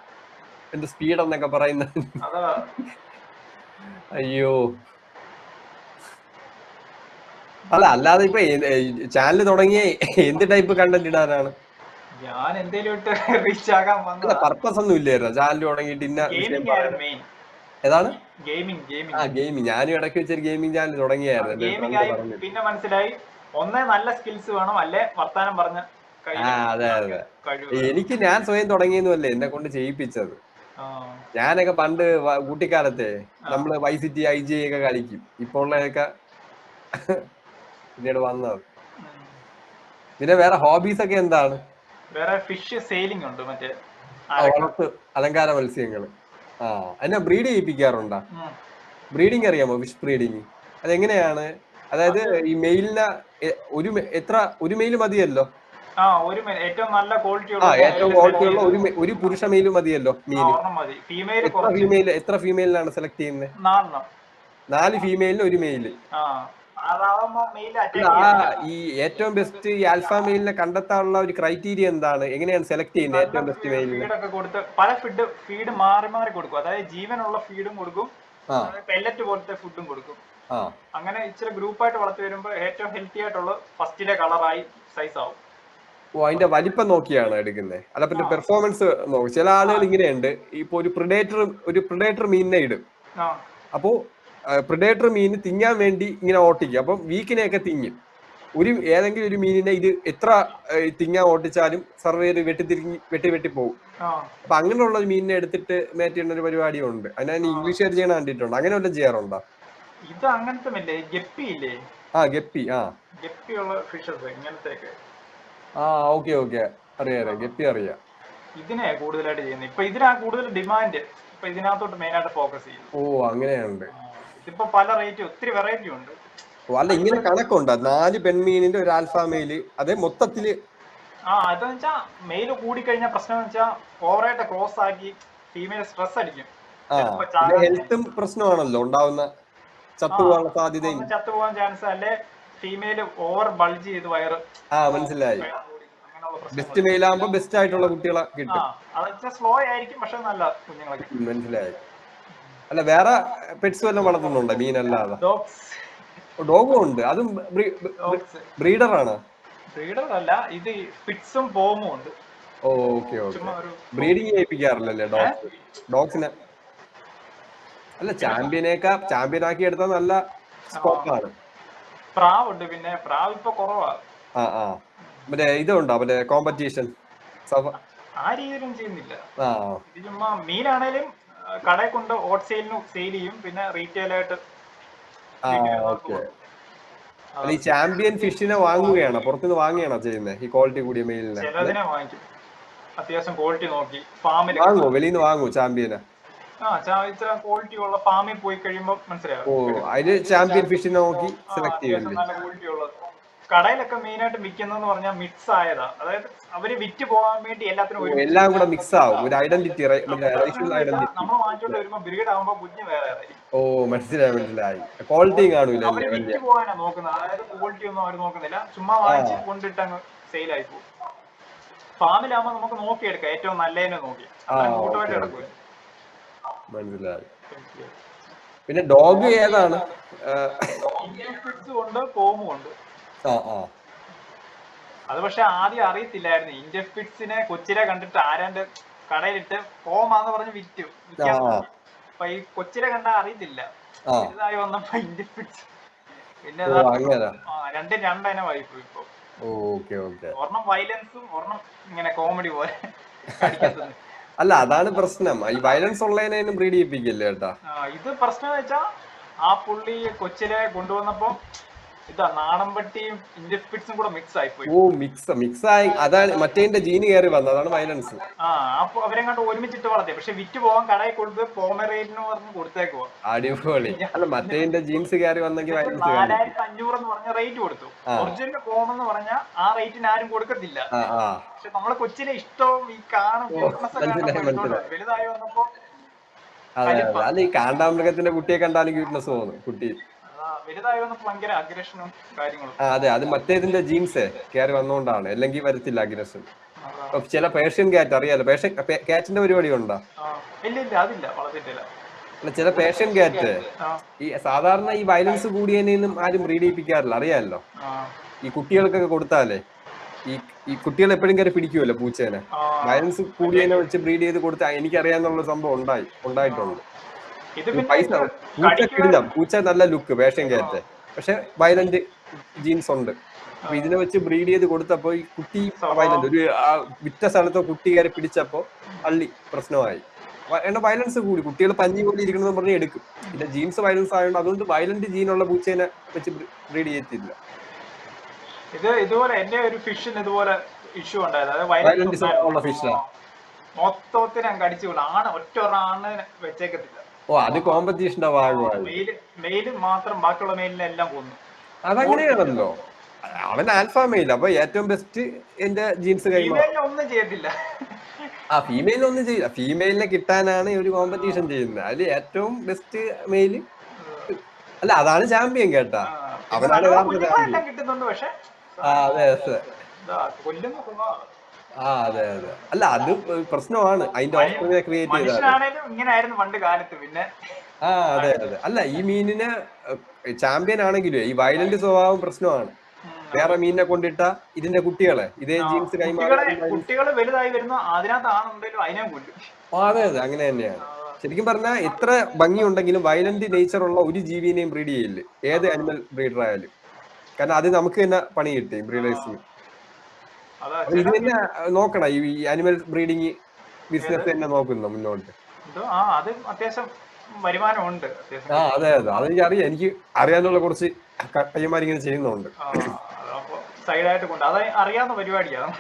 എന്ത് സ്പീഡ് എന്നൊക്കെ പറയുന്നത്. അയ്യോ, അല്ലാതെ ഇപ്പൊ ചാനൽ തുടങ്ങിയ എന്ത് ടൈപ്പ് കണ്ടന്റ് ഇടാനാണ്? ഞാൻ എന്തെങ്കിലും റീച്ച് ആകാൻ വന്നതാ. പർപ്പസ് ഒന്നും ഇല്ലായിരുന്നു ചാനൽ തുടങ്ങിയിട്ട്? ഏതാണ്? ഗെയിമിംഗ്. ഞാനും ഇടയ്ക്ക് വെച്ചൊരു ഗെയിമിംഗ് ചാനൽ തുടങ്ങിയായിരുന്നു. പിന്നെ മനസ്സിലായി, ഒന്നേ നല്ല സ്കിൽസ് വേണം, അല്ലെ വർത്താനം പറഞ്ഞ. അതെ. ഞാൻ സ്വയം തുടങ്ങിയെന്നല്ലേ, എന്നെ കൊണ്ട് ചെയ്യിപ്പിച്ചത്. ഞാനൊക്കെ പണ്ട് കുട്ടിക്കാലത്തെ നമ്മള് വൈസിറ്റി IG ഒക്കെ കളിക്കും. ഇപ്പോൾ ഉള്ളതൊക്കെ പിന്നീട് വന്നത്. പിന്നെ വേറെ ഹോബീസ് ഒക്കെ എന്താണ്? വേറെ ഫിഷ് സെയിലിംഗ് ഉണ്ട്, മറ്റേ അലങ്കാര മത്സ്യങ്ങള്. അതിനെ ബ്രീഡ് ചെയ്യിപ്പിക്കാറുണ്ടോ? ബ്രീഡിങ് അറിയാമോ? ഫിഷ് ബ്രീഡിങ് അതെങ്ങനെയാണ്? അതായത് ഈ മെയിലിന് ഒരു മെയിൽ മതിയല്ലോ? ഏറ്റവും നല്ല ക്വാളിറ്റി ആ, ഉള്ള ഏറ്റവും ക്വാളിറ്റി ഉള്ള ഒരു പുരുഷ മെയിലും മതിയല്ലോ മീന്. ഒരെണ്ണം മതി. ഫീമെയിൽ എത്ര ഫീമെയിലാണ് സെലക്ട് ചെയ്യുന്നത്? 4 4 ഫീമെയിലിന് ഒരു മെയില്. അതാവുമ്പോ മെയിൽ അല്ല, അറ്റാക്ക് ചെയ്യത്തില്ല. ഈ ഏറ്റവും ബെസ്റ്റ് ഈ ആൽഫ മെയിലിനെ കണ്ടെത്താനുള്ള ഒരു ക്രൈറ്റീരിയ എന്താണ്? എങ്ങനെയാണ് സെലക്ട് ചെയ്യുന്നത് ഏറ്റവും ബെസ്റ്റ് മെയിലിനെ? ഫീഡൊക്കെ കൊടുത്ത് പല ഫീഡ് മാറി മാറി കൊടുക്കും. അതായത് ജീവനുള്ള ഫീഡും കൊടുക്കും, പെല്ലറ്റ് പോലത്തെ ഫുഡും കൊടുക്കും. അങ്ങനെ ഇച്ചിരി ഗ്രൂപ്പായിട്ട് വളർത്തി വരുമ്പോ ഏറ്റവും ഹെൽത്തി ആയിട്ടുള്ള ഫസ്റ്റിലെ കളറായി സൈസ് ആവും. ഓ, അതിന്റെ വലിപ്പം നോക്കിയാണ് എടുക്കുന്നത്? അല്ല, പിന്നെ പെർഫോമൻസ് നോക്കും. ചില ആളുകൾ ഇങ്ങനെയുണ്ട്, ഇപ്പൊ ഒരു പ്രിഡേറ്റർ മീനിനെ ഇടും. അപ്പോ പ്രിഡേറ്റർ മീൻ തിന്നാൻ വേണ്ടി ഇങ്ങനെ ഓട്ടിക്കും. അപ്പം വീക്കിനെയൊക്കെ തിങ്ങും. ഏതെങ്കിലും ഒരു മീനിനെ ഇത് എത്ര തിങ്ങാൻ ഓട്ടിച്ചാലും സർവേര് വെട്ടി പോകും. അപ്പൊ അങ്ങനെയുള്ള ഒരു മീനിനെ എടുത്തിട്ട് മേറ്റ് ചെയ്യുന്ന ഒരു പരിപാടി ഉണ്ട്. അതിനാണ് ഇംഗ്ലീഷുകാർ ചെയ്യണ കണ്ടിട്ടുണ്ട്. അങ്ങനെ വല്ലതും ചെയ്യാറുണ്ടോ? ഇത് അങ്ങനത്തെ ഗപ്പി ഇല്ലേ? ഗപ്പി. ഗപ്പിയുള്ള ഫിഷസ് ഇങ്ങനത്തെ. ഓക്കെ അറിയാം, ഗപ്പി അറിയാം. ഇതിനെ കൂടുതലായിട്ട് ചെയ്യുന്നത്. ഇപ്പൊ ഇതിനാ കൂടുതൽ ഡിമാൻഡ്. ഇപ്പൊ ഇതിനകത്തോട്ട് മെയിൻ ആയിട്ട് ഫോക്കസ് ചെയ്യുന്നത്. ഓ, അങ്ങനെയുണ്ട്. ഇതിപ്പോ പല റേറ്റ്, ഒത്തിരി വെറൈറ്റി ഉണ്ട്. അല്ല, ഇങ്ങനെ കണക്കുണ്ട് 4 പെൺമീനിന്റെ ഒരു ആൽഫ മെയില്, അതേ മൊത്തത്തില്? അതെന്ന് വെച്ചാ മെയില് കൂടിക്കഴിഞ്ഞാൽ പ്രശ്നം വെച്ചാ ഓവറായിട്ട് ക്രോസ് ആക്കി ഫീമെയിൽ സ്ട്രെസ് അടിക്കും. ഹെൽത്തും പ്രശ്നമാണല്ലോ ഉണ്ടാവുന്ന, ചത്തുപോകാനുള്ള സാധ്യതയും. ചത്തുപോകാൻ ചാൻസ്, അല്ലെ ഫീമെയിൽ ഓവർ ബൾജ് ചെയ്ത് വയറ്. മനസ്സിലായി. ബെസ്റ്റ് മെയിൽ ആകുമ്പോ ബെസ്റ്റ് ആയിട്ടുള്ള കുട്ടികളെ കിട്ടും. സ്ലോ ആയിരിക്കും, പക്ഷെ നല്ല കുഞ്ഞുങ്ങളെ കിട്ടും. മനസ്സിലായി. അല്ല, വേറെ പെറ്റ്സ് വല്ലതും വളർത്തുന്നുണ്ടോ മീനല്ലാതെ? ഡോഗും ഉണ്ട്. അതും ബ്രീഡർ ആണ്? ബ്രീഡർ അല്ല, ഇത് ഫിറ്റ്സും പോമും ഉണ്ട്. ഓക്കെ. ബ്രീഡിങ് ചെയ്യിപ്പിക്കാറില്ലല്ലേ ഡോഗ്സിനെ? അല്ല, ചാമ്പ്യൻ ആക്കി എടുത്താൽ നല്ല സ്കോപ്പാണ്. പ്രാവുണ്ട്, പിന്നെ പ്രാവ് ഇപ്പൊ കുറവാ. മറ്റേ ഇതുണ്ടോ, മറ്റേ കോമ്പറ്റീഷൻ? ആ രീതിയിലും ചെയ്യുന്നില്ല. ഇത് ചുമ്മാ മീനാണേലും കടയിൽ കൊണ്ട് ഓട്ട് സെയിൽ ചെയ്യും, പിന്നെ റീറ്റെയിൽ ആയിട്ട്. ഈ ചാമ്പ്യൻ ഫിഷിനെ വാങ്ങുകയാണോ, പുറത്തുനിന്ന് വാങ്ങുകയാണോ ചെയ്യുന്നത് ഈ ക്വാളിറ്റി കൂടിയ മെയിലിനെ? ചിലതിനെ വാങ്ങിക്കും, അത്യാവശ്യം ക്വാളിറ്റി നോക്കി ഫാമിൽ വാങ്ങുമോ? വെളിയിൽ നിന്ന് വാങ്ങുമോ ചാമ്പ്യനെ? ഇത്ര ക്വാളിറ്റി ഉള്ള ഫാമിൽ പോയി കഴിയുമ്പോ മനസ്സിലാവും. അതിന് ചാമ്പ്യൻ ഫിഷിനെ നോക്കി സെലക്ട് ചെയ്യും. നല്ല ക്വാളിറ്റി ഉള്ളത്. കടയിലൊക്കെ മെയിൻ ആയിട്ട് വിൽക്കുന്നതെന്ന് പറഞ്ഞാൽ മിക്സ് ആയതാ. അതായത് അവര് വിറ്റ് പോകാൻ വേണ്ടി എല്ലാം കൂടെ മിക്സ് ആവും, ഒരു ഐഡന്റിറ്റി. നമ്മൾ വാങ്ങിച്ചോണ്ട് വരുമ്പോ ബ്രീഡ് ആകുമ്പോ കുഞ്ഞ് വേറെ. മനസ്സിലായി. ക്വാളിറ്റി കാണൂല. അവര് വിറ്റ് പോകാനാ നോക്കുന്നത്, അതായത് ക്വാളിറ്റി ഒന്നും അവർ നോക്കുന്നില്ല. ചുമ്മാ വാങ്ങിച്ച് കൊണ്ടിട്ട് അങ്ങ് സെയിൽ ആയി പോകും. ഫാമിലാകുമ്പോ നമുക്ക് നോക്കിയെടുക്കാം, ഏറ്റവും നല്ലതിനെ നോക്കി കൂട്ടമായിട്ട് എടുക്കും. മനസ്സിലായി. പിന്നെ ഡോഗ് ഏതാണ്? ഇന്ത്യൻ ഫിറ്റ്സും ഉണ്ട്, പോമും ഉണ്ട്. അത് പക്ഷെ ആദ്യം അറിയത്തില്ലായിരുന്നു. ഇന്ത്യൻ ഫിറ്റ്സിനെ കൊച്ചിലെ കണ്ടിട്ട് ആരാണ്ട് കടയിലിട്ട് പോമാന്ന് പറഞ്ഞ് വിറ്റു. അപ്പൊ ഈ കൊച്ചിലെ കണ്ടാ അറിയത്തില്ല. ഇതായി വന്നപ്പോ ഇന്ത്യൻ ഫിറ്റ്സ്. പിന്നെ രണ്ടും രണ്ടതിനമായി പോയി ഇപ്പൊ. ഒരെണ്ണം വയലൻസും ഒരെണ്ണം ഇങ്ങനെ കോമഡി പോലെ. അല്ല, അതാണ് പ്രശ്നം. ഈ വയലൻസ് ഉള്ളതിനെ ബ്രീഡ് ചെയ്യിപ്പിക്കില്ല കേട്ടാ. ഇത് പ്രശ്നം വെച്ചാ ആ പുള്ളി കൊച്ചിലെ കൊണ്ടുവന്നപ്പോ നാടൻപട്ടിയും ഇന്ത്യൻ ഫിറ്റ്സും കൂടെ മിക്സ് ആയി പോയി. മിക്സ് ആയി. അതാണ് മറ്റേന്റെ ജീന് കയറി വന്നത്, അതാണ് വയലൻസ്. അപ്പൊ അവരെങ്ങാണ്ട് ഒരുമിച്ചിട്ട് വളർത്തി. പക്ഷെ വിറ്റ് പോകാൻ കടയിൽ കൊടുത്ത് പോമറേറ്റിന് പറഞ്ഞ് കൊടുത്തേക്കുവാ. അടിപൊളി. അല്ല, മറ്റേന്റെ ജീൻസ് കയറി വന്നെങ്കിൽ 4500 എന്ന് പറഞ്ഞ റേറ്റ് കൊടുത്തു. ഒറിജിനൽ പോം എന്ന് പറഞ്ഞാൽ ആ റേറ്റിന് ആരും കൊടുക്കത്തില്ല. പക്ഷെ നമ്മളെ കൊച്ചിലെ ഇഷ്ടവും ഈ കാണും വലുതായി വന്നപ്പോ. അല്ല, ഈ കാണ്ടാമൃഗത്തിന്റെ കുട്ടിയെ കണ്ടാലും ക്യൂട്ട്നെസ് തോന്നും. കുട്ടി വലുതായി വന്നപ്പോ ഭയങ്കര അഗ്രഷനും കാര്യങ്ങളും. അതെ, അത് മറ്റേതിന്റെ ജീൻസ് കയറി വന്നോണ്ടാണ്, അല്ലെങ്കിൽ വരത്തില്ല അഗ്രഷൻ. ചില പേർഷ്യൻ ക്യാറ്റ് അറിയാലോ, പേർഷ്യൻ ക്യാറ്റിന്റെ പരിപാടി ഉണ്ടോ? അല്ല, ചില പേർഷ്യൻ ക്യാറ്റ് ഈ സാധാരണ ഈ വയലൻസ് കൂടിയതിനും ആരും ബ്രീഡ് ചെയ്യിപ്പിക്കാറില്ല, അറിയാമല്ലോ. ഈ കുട്ടികൾക്കൊക്കെ കൊടുത്താലേ ഈ കുട്ടികൾ എപ്പോഴും കയറി പിടിക്കുമല്ലോ പൂച്ചേനെ. വയലൻസ് കൂടിയതിനെ വെച്ച് ബ്രീഡ് ചെയ്ത് കൊടുത്താൽ എനിക്കറിയാന്നുള്ള സംഭവം ഉണ്ടായിട്ടുണ്ട്. പൂച്ച നല്ല ലുക്ക്, പേർഷ്യൻ ക്യാറ്റ്, പക്ഷെ വയലന്റ് ജീൻസ് ഉണ്ട്. അപ്പൊ ഇതിനെ വെച്ച് ബ്രീഡ് ചെയ്ത് കൊടുത്തപ്പോ ഈ കുട്ടി വയലന്റ്, ഒരു വിറ്റ സ്ഥലത്തോ കുട്ടി കയറി പിടിച്ചപ്പോ അള്ളി പ്രശ്നമായി. വയലൻസ് കൂടി, കുട്ടികൾ പഞ്ഞി പോലെ ഇരിക്കണമെന്ന് പറഞ്ഞ് എടുക്കും. പിന്നെ ജീൻസ് വയലൻസ് ആയതുകൊണ്ട് അതുകൊണ്ട് വയലന്റ് ജീനുള്ള പൂച്ചേനെ വെച്ച് ബ്രീഡ് ചെയ്യത്തില്ല. ഇതുപോലെ എന്റെ ഒരു ഫിഷിന് ഇതുപോലെ ഇഷ്യൂ ഉണ്ടായത്. മൊത്തത്തിന് കടിച്ചു ഒറ്റ ആണ് വെച്ചേക്കത്തില്ല. അത് കോമ്പറ്റീഷന്റെ ഭാഗമായി. മെയില് മാത്രം ബാക്കിയുള്ള മെയിലിനെ എല്ലാം കൊന്നു. അതങ്ങനെയാണല്ലോ. അവൻ ആൽഫ മെയിൽ, അപ്പൊ ഏറ്റവും ബെസ്റ്റ് എന്റെ ജീൻസ് കൈമാറും. ഫീമെയിലിനെ ഒന്നും ചെയ്യത്തില്ല. ഫീമെയിലിനെ ഒന്നും ചെയ്യില്ല, ഫീമെയിലിനെ കിട്ടാനാണ് ഒരു കോമ്പറ്റീഷൻ ചെയ്യുന്നത്. അതിൽ ഏറ്റവും ബെസ്റ്റ് മെയില് അല്ല, അതാണ് ചാമ്പ്യൻ കേട്ടാ, പിന്നെ അവനാണ് നല്ലോണം യഥാർത്ഥ കുഞ്ഞുങ്ങളെല്ലാം ചാമ്പ്യൻ. കിട്ടുന്നുണ്ട്, പക്ഷെ അതെ അതെ. കൊല്ലുന്ന സ്വഭാവം. അതെ അതെ. അല്ല അത് പ്രശ്നമാണ്, അതിന്റെ ഓസ്ട്രേലിയ ക്രിയേറ്റ് ചെയ്താല്. മനുഷ്യനാണേലും ഇങ്ങനെ ആയിരുന്നു പണ്ട് കാലത്ത്. പിന്നെ അതെ അതെ. അല്ല ഈ മീനിന് ചാമ്പ്യൻ ആണെങ്കിലും ഈ വയലന്റ് സ്വഭാവം പ്രശ്നമാണ്. വേറെ മീനിനെ കൊണ്ടിട്ട ഇതിന്റെ കുട്ടികളെ ഇതേ ജീൻസ് കുട്ടികള് വലുതായി വരുന്നു, അതിനകത്താണെന്നുണ്ടെങ്കിലും അതിനെ കൊല്ലും. അതെ അതെ, അങ്ങനെ തന്നെയാണ്. ശരിക്കും പറഞ്ഞാൽ എത്ര ഭംഗിയുണ്ടെങ്കിലും വയലന്റ് നേച്ചർ ഉള്ള ഒരു ജീവിനെയും ബ്രീഡ് ചെയ്യില്ല, ഏത് അനിമൽ ബ്രീഡർ ആയാലും. കാരണം അത് നമുക്ക് തന്നെ പണി കിട്ടി ബ്രീഡേഴ്സിന്. അപ്പൊ ഇത് തന്നെ നോക്കണം, ഈ അനിമൽ ബ്രീഡിങ് ബിസിനസ് തന്നെ നോക്കുന്നു മുന്നോട്ട്. അത് അത്യാവശ്യം വരുമാനമുണ്ട്. അതെ അതെ, അതെനിക്ക് അറിയാം, എനിക്ക് അറിയാനുള്ള കുറച്ച് പയ്യന്മാരിങ്ങനെ ചെയ്യുന്നുണ്ട്. സൈഡായിട്ട് കൊണ്ട് അത് അറിയാവുന്ന പരിപാടിയാണ്.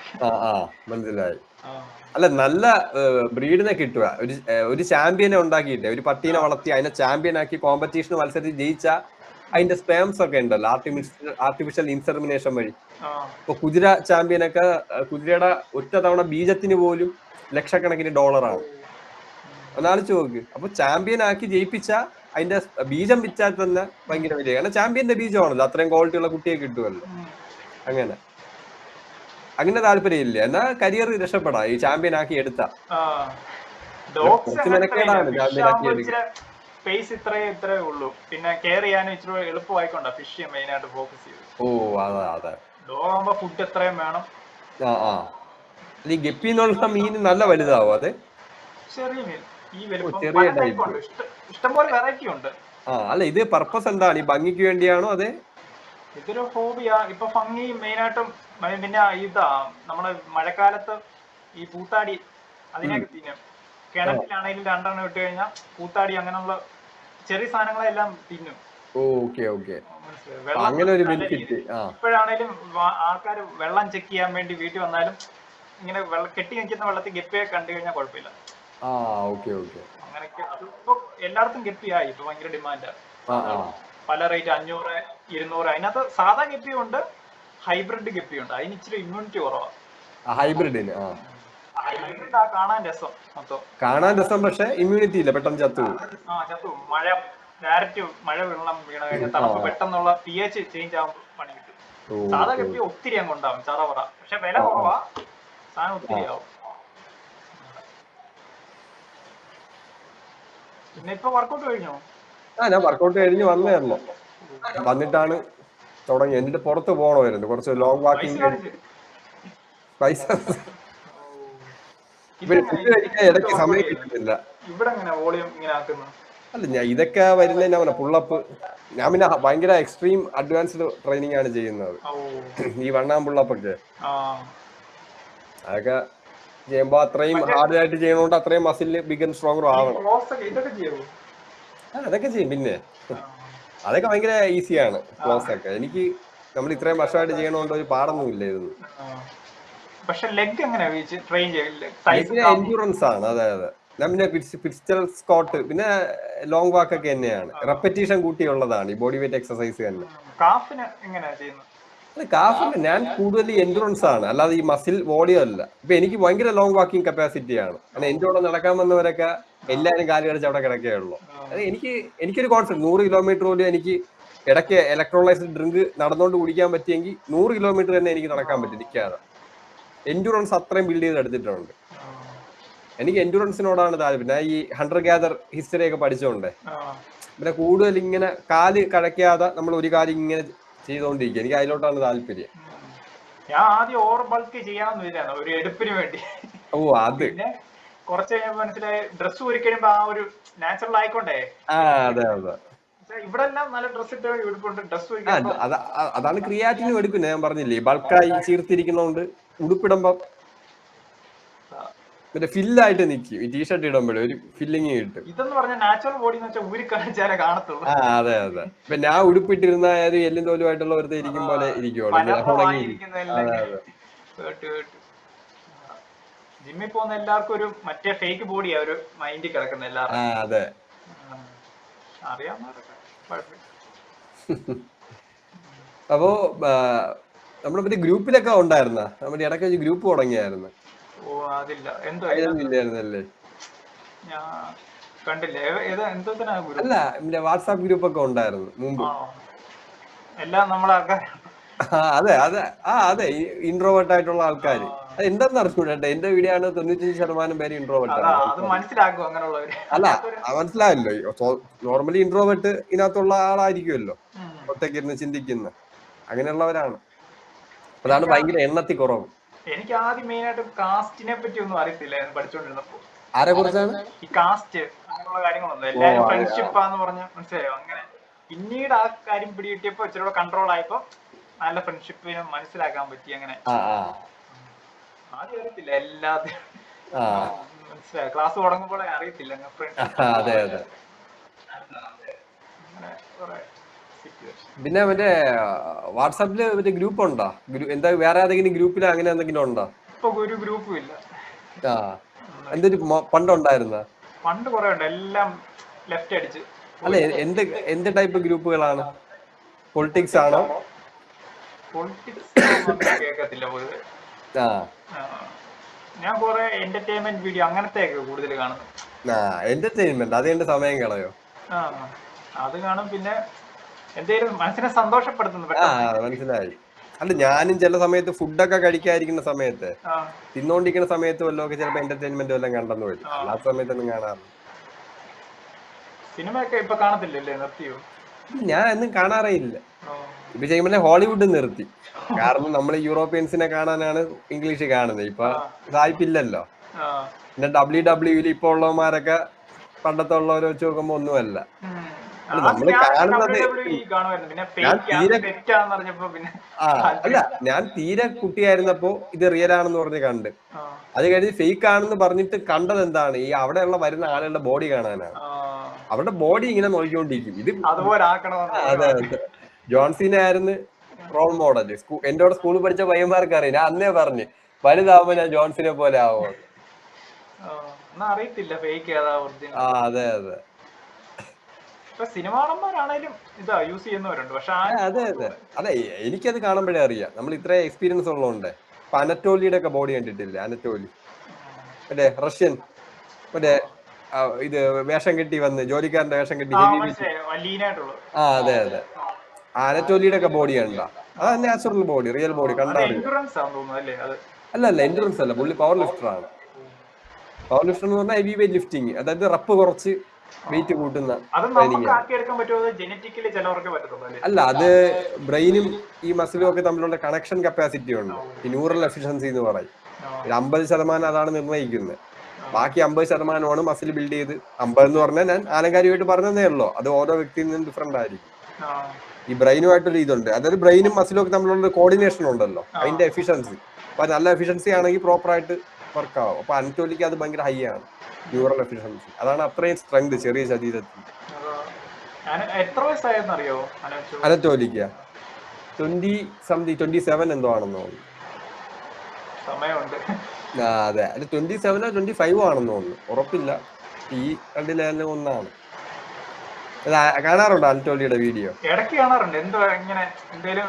മനസ്സിലായി. അല്ല, നല്ല ബ്രീഡിനെ കിട്ടുക, ഒരു ചാമ്പ്യനെ ഉണ്ടാക്കിയിട്ട് ഒരു പട്ടീനെ വളർത്തി അതിനെ ചാമ്പ്യൻ ആക്കി കോമ്പറ്റീഷൻ മത്സരിച്ച് ജയിച്ച അതിന്റെ സ്പേംസ് ഒക്കെ ഉണ്ടല്ലോ, ആർട്ടിഫിഷ്യൽ ഇൻസെർമിനേഷൻ വഴി. ഇപ്പൊ കുതിര ചാമ്പ്യനൊക്കെ, കുതിരയുടെ ഒറ്റ തവണ ബീജത്തിന് പോലും ലക്ഷക്കണക്കിന് ഡോളറാണ്. ഒന്നാളിച്ച് നോക്ക്. അപ്പൊ ചാമ്പ്യൻ ആക്കി ജയിപ്പിച്ച അതിന്റെ ബീജം വിറ്റാൽ തന്നെ ഭയങ്കര വില, കാരണം ചാമ്പ്യന്റെ ബീജമാണല്ലോ, അത്രയും ക്വാളിറ്റി ഉള്ള കുട്ടിയെ കിട്ടുമല്ലോ. അങ്ങനെ താല്പര്യം ഇല്ല, എന്നാ കരിയർ രക്ഷപ്പെടാം ഈ ചാമ്പ്യൻ ആക്കി എടുത്ത. മെനക്കേടാണ് ചാമ്പ്യൻ ആക്കി എടുക്കുക. സ്പേസ് ഇത്രേ ഉള്ളൂ, പിന്നെ കെയർ ചെയ്യാനും ഇച്ചിരി എളുപ്പമായിക്കൊണ്ടാ ഫിഷ് മെയിൻ ആയിട്ട് ഫോക്കസ് ചെയ്ത്. അതെ. ഡോഗാകുമ്പോ ഫുഡ് എത്രയും വേണം. ഈ ഗപ്പി എന്നുള്ള മീൻ നല്ല വലുതാവും അതെ. ചെറിയ മീൻ, ഈ വലിപ്പം ചെറിയ ടൈപ്പ്, ഇഷ്ടംപോലെ വെറൈറ്റി ഉണ്ട്. അല്ല ഇത് പർപ്പസ് എന്താണ്, ഈ ഭംഗിക്ക് വേണ്ടിയാണോ അതെ? ഇതൊരു ഹോബിയാ. ഇപ്പൊ ഭംഗി മെയിനായിട്ടും. പിന്നെ നമ്മള് മഴക്കാലത്ത് ഈ പൂത്താടി അതിനൊക്കെ തിന്നും. കിണറ്റിലാണെങ്കിലും 2 എണ്ണം ഇട്ട് കഴിഞ്ഞാൽ പൂത്താടി അങ്ങനെയുള്ള ചെറിയ സാധനങ്ങളെല്ലാം തിന്നും. അങ്ങനെ ഒരു ബെനിഫിറ്റ്. ഇപ്പോഴാണേലും ആൾക്കാർ വെള്ളം ചെക്ക് ചെയ്യാൻ വേണ്ടി വീട്ടിൽ വന്നാലും ഇങ്ങനെ കെട്ടി നിൽക്കുന്ന വെള്ളത്തിൽ ഗപ്പിയെ കണ്ടു കഴിഞ്ഞാൽ കുഴപ്പമില്ല. അങ്ങനെയൊക്കെ അതിപ്പോ എല്ലായിടത്തും ഗപ്പിയായി, ഇപ്പൊ ഭയങ്കര ഡിമാൻഡാ. പല റേറ്റ് 500, 200. അതിനകത്ത് സാധാ ഗപ്പിയുണ്ട്, ഹൈബ്രിഡ് ഗപ്പിയുണ്ട്. അതിന് ഇച്ചിരി ഇമ്മ്യൂണിറ്റി കുറവാണ്. ഹൈബ്രിഡിന് കാണാൻ രസം പക്ഷെ ഇമ്മ്യൂണിറ്റി ഇല്ല, പെട്ടെന്ന് ചത്തു. ഡയറക്റ്റ് മഴ വെള്ളം വീണ കഴിഞ്ഞാൽ തണുപ്പ് പെട്ടെന്നുള്ള pH ചേഞ്ച് ആകുമ്പോൾ പണി കിട്ടും. സാധാ ഗപ്പി ഒത്തിരി അങ്ങ് ഉണ്ടാവും, ചറവറ. പക്ഷെ വില കുറവാ, സാധനം ഒത്തിരി ആവും. പിന്നെ ഇപ്പൊ വർക്കൗട്ട് കഴിഞ്ഞോ? ഞാൻ വർക്കൗട്ട് കഴിഞ്ഞ് വന്നേയുള്ളൂ. വന്നിട്ടാണ് തുടങ്ങി. എന്നിട്ട് പുറത്ത് പോകണമായിരുന്നു, കുറച്ച് ലോങ് വാക്കിംഗ്. പൈസ ഇടയ്ക്ക് സമയം കിട്ടുന്നില്ല. അല്ല, ഞാൻ ഇതൊക്കെ വരുന്നതിന് പുള്ളപ്പ്. ഞാൻ പിന്നെ ഭയങ്കര എക്സ്ട്രീം അഡ്വാൻസ്ഡ് ട്രെയിനിങ് ആണ് ചെയ്യുന്നത്, ഈ വണ്ണാൻ പുള്ളപ്പൊക്കെ. അതൊക്കെ ചെയ്യുമ്പോ അത്രയും ഹാർഡ് ആയിട്ട് ചെയ്യണോണ്ട് അത്രയും മസിലിന് ബിഗ് ആൻഡ് സ്ട്രോങ്ങർ ആവണം. അതൊക്കെ ചെയ്യും. പിന്നെ അതൊക്കെ ഭയങ്കര ഈസിയാണ് ക്ലോസ് ഒക്കെ. എനിക്ക് നമ്മൾ ഇത്രയും വർഷമായിട്ട് ചെയ്യണോണ്ട് ഒരു പാടൊന്നുമില്ല ഇതൊന്നും. എൻഡ്യൂറൻസ് ആണ്. അതെ. ഞാൻ പിന്നെ പിസ്റ്റൽ സ്ക്വാട്ട്, പിന്നെ ലോങ് വാക്ക് ഒക്കെ തന്നെയാണ്, റെപ്പറ്റീഷൻ കൂട്ടിയുള്ളതാണ് ഈ ബോഡി വെയിറ്റ് എക്സസൈസ് തന്നെ. കാഫിന് ഞാൻ കൂടുതൽ എൻഡ്യൂറൻസ് ആണ്, അല്ലാതെ ഈ മസിൽ ബോഡിയോ അല്ല. ഇപ്പൊ എനിക്ക് ഭയങ്കര ലോങ് വാക്കിംഗ് കപ്പാസിറ്റി ആണ്. കാരണം എന്റെ കൂടെ നടക്കാൻ വന്നവരൊക്കെ എല്ലാവരും കാല് കളിച്ച് അവിടെ കിടക്കുകയുള്ളൂ. അത് എനിക്കൊരു കോൺഫിഡൻസ്, 100 കിലോമീറ്റർ പോലും എനിക്ക് ഇടയ്ക്ക് ഇലക്ട്രോളൈസ്ഡ് ഡ്രിങ്ക് നടന്നുകൊണ്ട് കുടിക്കാൻ പറ്റിയെങ്കിൽ 100 കിലോമീറ്റർ തന്നെ എനിക്ക് നടക്കാൻ പറ്റും നിൽക്കാതെ. എൻഡ്യൂറൻസ് അത്രയും ബിൽഡ് ചെയ്ത് എടുത്തിട്ടുണ്ട്. എനിക്ക് എൻഡ്യൂറൻസിനോടാണ് താല്പര്യം. ഞാൻ ഈ ഹണ്ടർ ഗ്യാദർ ഹിസ്റ്ററി ഒക്കെ പഠിച്ചോണ്ടേ, പിന്നെ കൂടുതൽ ഇങ്ങനെ കാല് കഴക്കാതെ നമ്മൾ ഒരു കാര്യം ഇങ്ങനെ ചെയ്തോണ്ടിരിക്കുക, എനിക്ക് അതിലോട്ടാണ് താല്പര്യം. ഞാൻ ആദ്യം ഓവർ ബൾക്ക് ചെയ്യാമെന്ന് വിചാരിച്ചു, ഒരു എടുപ്പിന് വേണ്ടി. അത് പിന്നെ കുറച്ച് കഴിഞ്ഞപ്പോ മനസ്സിലായി, ഡ്രസ് ഊരി കഴിയുമ്പോ ആ ഒരു നാച്ചുറൽ ആയിക്കോണ്ടേ. അതെ. ഇവിടെ എല്ലാം നല്ല ഡ്രസ് ഇട്ട് ഉടുപ്പുണ്ട്, ഡ്രസ് അതാണ് ക്രിയാറ്റിനും എടുക്കുന്നത്. ഞാൻ പറഞ്ഞില്ലേ, ബൾക്കായി ചീർത്തിരിക്കുന്നോണ്ട് ഉടുപ്പിടുമ്പോ പിന്നെ ഫില്ലായിട്ട് നിൽക്കും. ഈ ടീഷർട്ട് ഇടുമ്പോഴേ ഒരു ഫില്ലിങ് കിട്ടും. ഇതെന്ന് പറഞ്ഞാൽ നാച്ചുറൽ ബോഡി എന്ന് വെച്ചാൽ ഊരി കാണിച്ചാലേ കാണത്തുള്ളൂ. അതെ. ഇപ്പൊ ഞാൻ ഉടുപ്പിട്ടിരുന്ന എല്ലും തോലുമായിട്ടുള്ള ഒരു ഇരിക്കും പോലെ ഇരിക്കുള്ളൂ. ജിമ്മിൽ പോകുന്ന എല്ലാവർക്കും ഒരു മറ്റേ ഫേക്ക് ബോഡിയാ ഒരു മൈൻഡിൽ കിടക്കുന്ന എല്ലാവരും. അതെ, അറിയാവുന്നവരൊക്കെ കുഴപ്പമില്ല. അപ്പോ നമ്മുടെ മറ്റേ ഗ്രൂപ്പിലൊക്കെ ഉണ്ടായിരുന്ന നമ്മുടെ ഇടയ്ക്ക് വെച്ച് ഗ്രൂപ്പ് തുടങ്ങിയായിരുന്നു. ഓ അതില്ല, എന്തോ അതിലൊന്നും ഇല്ലായിരുന്നല്ലേ? ഞാൻ കണ്ടില്ല. എന്തോത്തിനാ ഗ്രൂപ്പ്? അല്ല, മറ്റേ വാട്സാപ്പ് ഗ്രൂപ്പ് ഒക്കെ ഉണ്ടായിരുന്നു മുമ്പ്. എല്ലാം നമ്മളെ ആൾക്കാർ. അതെ അതെ അതെ, ഇൻട്രോവേർട്ട് ആയിട്ടുള്ള ആൾക്കാർ. അത് എന്താന്ന് അറിഞ്ഞൂടട്ടെ, എന്റെ വീഡിയോ ആണ് 95% പേര് ഇൻട്രോവേർട്ട് ആണ്. അത് മനസ്സിലാക്കും അങ്ങനെയുള്ളവര്. അല്ല, മനസ്സിലായല്ലോ, നോർമലി ഇൻട്രോവേർട്ട് ഇതിനകത്തുള്ള ആളായിരിക്കുമല്ലോ, ഒറ്റയ്ക്കിരുന്ന് ചിന്തിക്കുന്ന അങ്ങനെയുള്ളവരാണ്. അതാണ് ഭയങ്കര എണ്ണത്തിൽ കുറവ്. എനിക്ക് ആദ്യം മെയിൻ ആയിട്ട് കാസ്റ്റിനെ പറ്റി ഒന്നും അറിയത്തില്ലായിരുന്നു പഠിച്ചുകൊണ്ടിരുന്നപ്പോ. ആരെ കുറിച്ചാണ്? ഈ കാസ്റ്റ് അങ്ങനെയുള്ള കാര്യങ്ങളൊന്നും. എല്ലാരും ഫ്രണ്ട്ഷിപ്പാന്ന് പറഞ്ഞ മനസ്സിലായോ? അങ്ങനെ പിന്നീട് ആ കാര്യം പിടികിട്ടിയപ്പോ ഇച്ചിരി കൺട്രോൾ ആയപ്പോ നല്ല ഫ്രണ്ട്ഷിപ്പിനെ മനസ്സിലാക്കാൻ പറ്റി. അങ്ങനെ ആദ്യം അറിയത്തില്ല എല്ലാത്തിനും. മനസ്സിലായി, ക്ലാസ് തുടങ്ങുമ്പോഴേ അറിയത്തില്ല ഫ്രണ്ട്ഷിപ്പ്. അതെ അതെ. പിന്നെ മറ്റേ വാട്സാപ്പില് മറ്റേ ഗ്രൂപ്പ് ഉണ്ടോ? എന്താ വേറെ ഏതെങ്കിലും ഗ്രൂപ്പിൽ അങ്ങനെ എന്തെങ്കിലും ഉണ്ടോ? ഇപ്പൊ ഒരു ഗ്രൂപ്പും ഇല്ല. എന്തൊരു പണ്ടുണ്ടായിരുന്ന? പണ്ട് കുറെ ഉണ്ട്, എല്ലാം ലെഫ്റ്റ് അടിച്ച്. അല്ല, എന്ത് ടൈപ്പ് ഗ്രൂപ്പുകളാണ്? പൊളിറ്റിക്സ് ആണോ? പൊളിറ്റിക്സ് കേൾക്കത്തില്ല പൊതുവെ. ഞാൻ കുറെ എന്റർടൈൻമെന്റ് വീഡിയോ അങ്ങനത്തെ കൂടുതൽ കാണുന്നു. എന്റർടൈൻമെന്റ്, അതുകൊണ്ട് സമയം കളയോ? അത് കാണും. പിന്നെ എന്തെങ്കിലും മനസ്സിനെ സന്തോഷപ്പെടുത്തുന്നു. മനസ്സിലായി. അല്ല, ഞാനും ചില സമയത്ത് ഫുഡൊക്കെ കഴിക്കാതിരിക്കുന്ന സമയത്ത്, തിന്നോണ്ടിരിക്കുന്ന സമയത്ത് വല്ലതൊക്കെ ചിലപ്പോ എന്റർടൈൻമെന്റ് വല്ലതും കണ്ടെന്ന് വരും. അല്ലാത്ത സമയത്തൊന്നും കാണാറില്ല. സിനിമയൊക്കെ ഇപ്പൊ കാണത്തില്ലല്ലേ? നിർത്തിയോ? ഞാൻ ഒന്നും കാണാറേ ഇല്ല. ഇപ്പൊ ചെയ്യുമ്പോ ഹോളിവുഡ് നിർത്തി. കാരണം നമ്മൾ യൂറോപ്യൻസിനെ കാണാനാണ് ഇംഗ്ലീഷ് കാണുന്നത്. ഇപ്പൊ സായിപ്പില്ലല്ലോ. പിന്നെ WWE ഇപ്പൊ ഉള്ളവന്മാരൊക്കെ പണ്ടത്തെ ഉള്ളവരെ വെച്ച് നോക്കുമ്പോ ഒന്നുമല്ല. നമ്മള് കാണുന്നത് ഞാൻ തീരെ കുട്ടിയായിരുന്നപ്പോ ഇത് റിയൽ ആണെന്ന് പറഞ്ഞ് കണ്ട്, അത് കഴിഞ്ഞ് ഫേക്ക് ആണെന്ന് പറഞ്ഞിട്ട് കണ്ടത് എന്താണ്, ഈ അവിടെയുള്ള വരുന്ന ആളുകളുടെ ബോഡി കാണാനാണ്. അവരുടെ ബോഡി ഇങ്ങനെ നോക്കിക്കൊണ്ടിരിക്കും. ഇത് അതെ അതെ, ജോൺസീന ആയിരുന്നു റോൾ മോഡൽ. എന്റെ കൂടെ സ്കൂളിൽ പഠിച്ച പയ്യന്മാർക്ക് അറിയാം. ഞാൻ അന്നേ പറഞ്ഞു വലുതാവുമ്പോ ഞാൻ ജോൺസിനെ പോലെ ആവുമെന്ന്. അറിയത്തില്ല ഫേക്ക് ഏതാ ഒറിജിനൽ. അതെ അതെ. സിനിമാടന്മാരാണേലും ഇതാ യൂസ് ചെയ്യുന്നവരുണ്ട്. പക്ഷെ അതെ അതെ അതെ, എനിക്കത് കാണുമ്പോഴേ അറിയാം. നമ്മൾ ഇത്ര എക്സ്പീരിയൻസ് ഉള്ളതുകൊണ്ട്. ഇപ്പൊ അനറ്റോലിയുടെ ഒക്കെ ബോഡി കണ്ടിട്ടില്ലേ? അനറ്റോലി മറ്റേ റഷ്യൻ, മറ്റേ ഇത് വേഷം കെട്ടി വന്ന്, ജോലിക്കാരന്റെ വേഷം കെട്ടി. അതെ അതെ, അനറ്റോലിയുടെ ഒക്കെ ബോഡി കണ്ട. ആ നാച്ചുറൽ ബോഡി, റിയൽ ബോഡി കണ്ടാ. അല്ല അല്ല, എൻഡുറൻസ് അല്ല, പുള്ളി പവർ ലിഫ്റ്റർ ആണ്. പവർ ലിഫ്റ്റർ എന്ന് പറഞ്ഞാൽ ഹെവി വെയിറ്റ് ലിഫ്റ്റിംഗ്, അതായത് റപ്പ് കുറച്ച് വെയിറ്റ് കൂട്ടുന്ന ട്രെയിനിങ്. അല്ല, അത് ബ്രെയിനും ഈ മസിലും ഒക്കെ തമ്മിലുള്ള കണക്ഷൻ കപ്പാസിറ്റി ഉണ്ട്, ഈ ന്യൂറൽ എഫിഷ്യൻസി എന്ന് പറയും. 50% അതാണ് നിർണ്ണയിക്കുന്നത്. ബാക്കി 50%മാണ് മസിൽ ബിൽഡ് ചെയ്ത്. 50 എന്ന് പറഞ്ഞാൽ ഞാൻ ആലങ്കാരികമായിട്ട് പറഞ്ഞതേ ഉള്ളൂ. അത് ഓരോ വ്യക്തിയിൽ നിന്നും ഡിഫറെന്റ് ആയിരിക്കും. ഈ ബ്രെയിനുമായിട്ടൊരു ഇതുണ്ട്, അതായത് ബ്രെയിനും മസിലും ഒക്കെ തമ്മിലുള്ള കോർഡിനേഷൻ ഉണ്ടല്ലോ, അതിന്റെ എഫിഷ്യൻസി. അപ്പൊ നല്ല എഫിഷ്യൻസി ആണെങ്കിൽ പ്രോപ്പർ ആയിട്ട് വർക്ക് ആവും. അപ്പൊ അനറ്റോലിക്ക് അത് ഭയങ്കര ഹൈ ആണ്, ന്യൂറൽ എഫിഷ്യൻസി. അതാണ് അത്രയും സ്ട്രെങ്ത് ചെറിയ ശരീരത്തിൽ. അനറ്റോലിക്ക 27 എന്തോ ആണെന്ന് തോന്നുന്നു. അതെ, അല്ല 27 25 ആണെന്ന് തോന്നുന്നു, ഉറപ്പില്ല. ഈ രണ്ടിലും ഒന്നാണ്. കാണാറുണ്ടോ അനറ്റോലിയുടെ വീഡിയോ? ഇടയ്ക്ക് കാണാറുണ്ട്. എന്തോ ഇങ്ങനെ എന്തേലും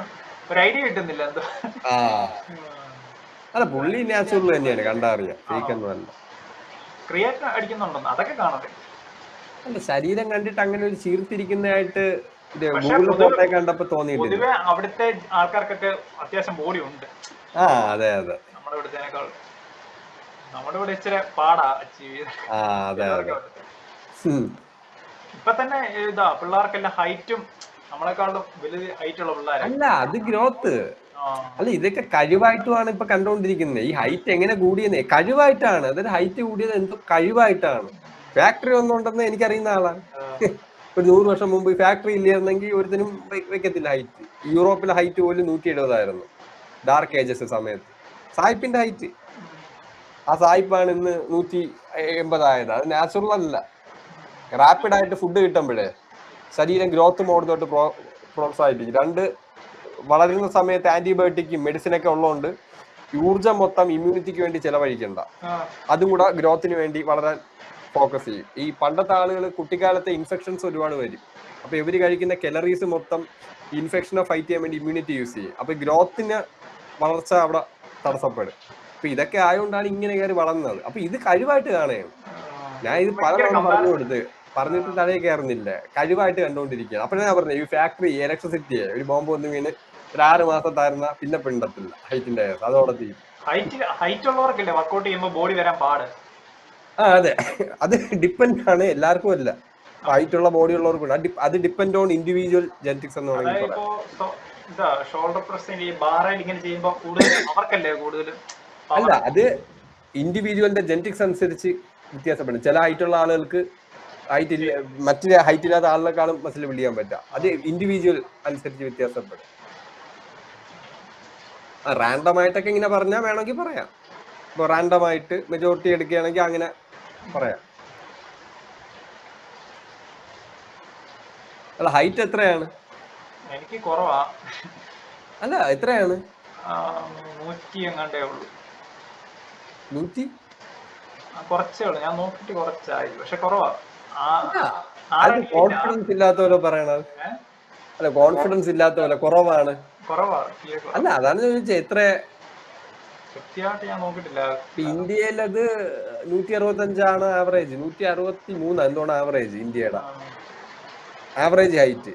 ഒരു ഐഡിയ കിട്ടുന്നില്ല എന്തോ. അല്ല, പുള്ളി നാച്ചുറൽ തന്നെയാണ്, കണ്ടറിയാം, ഫേക്ക് ഒന്നും അല്ല. ക്രിയേറ്റ് അടിക്കുന്നുണ്ടോ അതൊക്കെ കാണട്ടെ. അല്ല, ശരീരം കണ്ടിട്ട് അങ്ങനെ ഒരു ചീർത്തിരിക്കുന്നതായിട്ട് ഗൂഗിൾ ഫോട്ടോ കണ്ടപ്പോ തോന്നിയിട്ടില്ല. അവിടുത്തെ ആൾക്കാർക്കൊക്കെ അത്യാവശ്യം ബോഡി ഉണ്ട്. അതെ അതെ, നമ്മുടെ ഇവിടുത്തേക്കാൾ. നമ്മുടെ ഇവിടെ ഇച്ചിരി പാടാ അച്ചീവ്. ഇപ്പൊ തന്നെ ഇതാ പിള്ളേർക്കെല്ലാം ഹൈറ്റും നമ്മളെക്കാളും വലിയ ഹൈറ്റ് ഉള്ള പിള്ളേരെ. അല്ല, അത് ഗ്രോത്ത്. അല്ല, ഇതൊക്കെ കഴിവായിട്ടുമാണ് ഇപ്പൊ കണ്ടുകൊണ്ടിരിക്കുന്നത്. ഈ ഹൈറ്റ് എങ്ങനെ കൂടിയെന്നേ കഴിവായിട്ടാണ്. അതായത് ഹൈറ്റ് കൂടിയത് എന്തോ കഴിവായിട്ടാണ്. ഫാക്ടറി ഒന്നും ഉണ്ടെന്ന് എനിക്കറിയുന്ന ആളാണ്. ഒരു 100 വർഷം മുമ്പ് ഫാക്ടറി ഇല്ലായിരുന്നെങ്കിൽ ഒരുത്തിനും വെക്കത്തില്ല ഹൈറ്റ്. യൂറോപ്പിലെ ഹൈറ്റ് പോലും 170 ഡാർക്ക് ഏജസ് സമയത്ത്. സായിപ്പിന്റെ ഹൈറ്റ്, ആ സായിപ്പാണ് ഇന്ന് 180 അത് നാച്ചുറൽ അല്ല. റാപ്പിഡ് ആയിട്ട് ഫുഡ് കിട്ടുമ്പോഴേ ശരീരം ഗ്രോത്ത് മോഡിലോട്ട് പ്രോത്സാഹിപ്പിക്കും. 2 വളരുന്ന സമയത്ത് ആന്റിബയോട്ടിക്കും മെഡിസിൻ ഒക്കെ ഉള്ളതുകൊണ്ട് ഊർജം മൊത്തം ഇമ്മ്യൂണിറ്റിക്ക് വേണ്ടി ചെലവഴിക്കണ്ട, അതും കൂടെ ഗ്രോത്തിന് വേണ്ടി വളരാൻ ഫോക്കസ് ചെയ്യും. ഈ പണ്ടത്തെ ആളുകൾ കുട്ടിക്കാലത്തെ ഇൻഫെക്ഷൻസ് ഒരുപാട് വരും. അപ്പൊ ഇവര് കഴിക്കുന്ന കലറീസ് മൊത്തം ഇൻഫെക്ഷനെ ഫൈറ്റ് ചെയ്യാൻ വേണ്ടി ഇമ്മ്യൂണിറ്റി യൂസ് ചെയ്യും. അപ്പൊ ഗ്രോത്തിന് വളർച്ച അവിടെ തടസ്സപ്പെടും. അപ്പൊ ഇതൊക്കെ ആയതുകൊണ്ടാണ് ഇങ്ങനെ കയറി വളർന്നത്. അപ്പൊ ഇത് കഴിവായിട്ട് കാണുകയാണ്. ഞാൻ ഇത് പലതവണ പറഞ്ഞു കൊടുത്ത് പറഞ്ഞിട്ട് തലയിൽ കയറുന്നില്ല, കഴിവായിട്ട് കണ്ടുകൊണ്ടിരിക്കുകയാണ്. അപ്പോഴേ ഞാൻ പറഞ്ഞു, ഈ ഫാക്ടറി ഇലക്ട്രിസിറ്റിയെ ഒരു ബോംബ് വന്ന് വീണ് ഒരു 6 മാസത്തായിരുന്ന പിന്നെ പിണ്ടത്തില്ല ഹൈറ്റിന്റെ കേസ്, അതോടെ തീരും. ഹൈറ്റ് ഉള്ളവർക്കല്ലേ വർക്കൗട്ട് ചെയ്യുമ്പോൾ ബോഡി വരാൻ പാട്. അതെ, അത് ഡിപ്പെൻഡ് ആണ്, എല്ലാവർക്കും അല്ല. ഹൈറ്റ് ഉള്ള ബോഡി ഉള്ളവർക്കും അത് ഡിപ്പെൻഡ് ഓൺ ഇൻഡിവിജ്വൽ ജെനറ്റിക്സ് എന്ന് വേണമെങ്കിൽ പറയാം. ഷോൾഡർ പ്രസ് ബാറയിൽ ഇങ്ങനെ ചെയ്യുമ്പോൾ കൂടുതൽ അവർക്കല്ലേ കൂടുതൽ. അല്ല, അത് ഇൻഡിവിജ്വലിന്റെ ജെനറ്റിക്സ് അനുസരിച്ച് വ്യത്യാസപ്പെടും. ചില ഹൈറ്റ് ഉള്ള ആളുകൾക്ക് മറ്റു ഹൈറ്റ് ഇല്ലാത്ത ആളുകളെക്കാളും മസിൽ ബിൽഡ് ചെയ്യാൻ പറ്റുക. അത് ഇൻഡിവിജ്വൽ അനുസരിച്ച് വ്യത്യാസപ്പെടും. റാൻഡം ആയിട്ടൊക്കെ ഇങ്ങനെ പറഞ്ഞാൽ വേണമെങ്കിൽ പറയാം. ഇപ്പൊ റാൻഡം ആയിട്ട് മെജോറിറ്റി എടുക്കുകയാണെങ്കിൽ അങ്ങനെ പറയാം. അല്ല, ഹൈറ്റ് എത്രയാണ്? എനിക്ക് കുറവാ. അല്ല, എത്രയാണ്? 100 എങ്ങാണ്ടേ ഉള്ളൂ. 100? കുറച്ചേ ഉള്ളൂ, ഞാൻ നോക്കിട്ട് കുറച്ചായി, പക്ഷെ കുറവാ. കോൺഫിഡൻസ് ഇല്ലാത്ത പോലെ പറയണത്. അല്ല, കോൺഫിഡൻസ് ഇല്ലാത്ത പോലെ കുറവാണ്. അല്ല, അതാണ് ചോദിച്ചത്, എത്ര കൃത്യമായിട്ട് ഞാൻ നോക്കിട്ടില്ല. ഇന്ത്യയിൽ അത് 165 ആവറേജ്, 163 എന്തുകൊണ്ട് ആവറേജ്, ഇന്ത്യയുടെ ആവറേജ് ഹൈറ്റ്.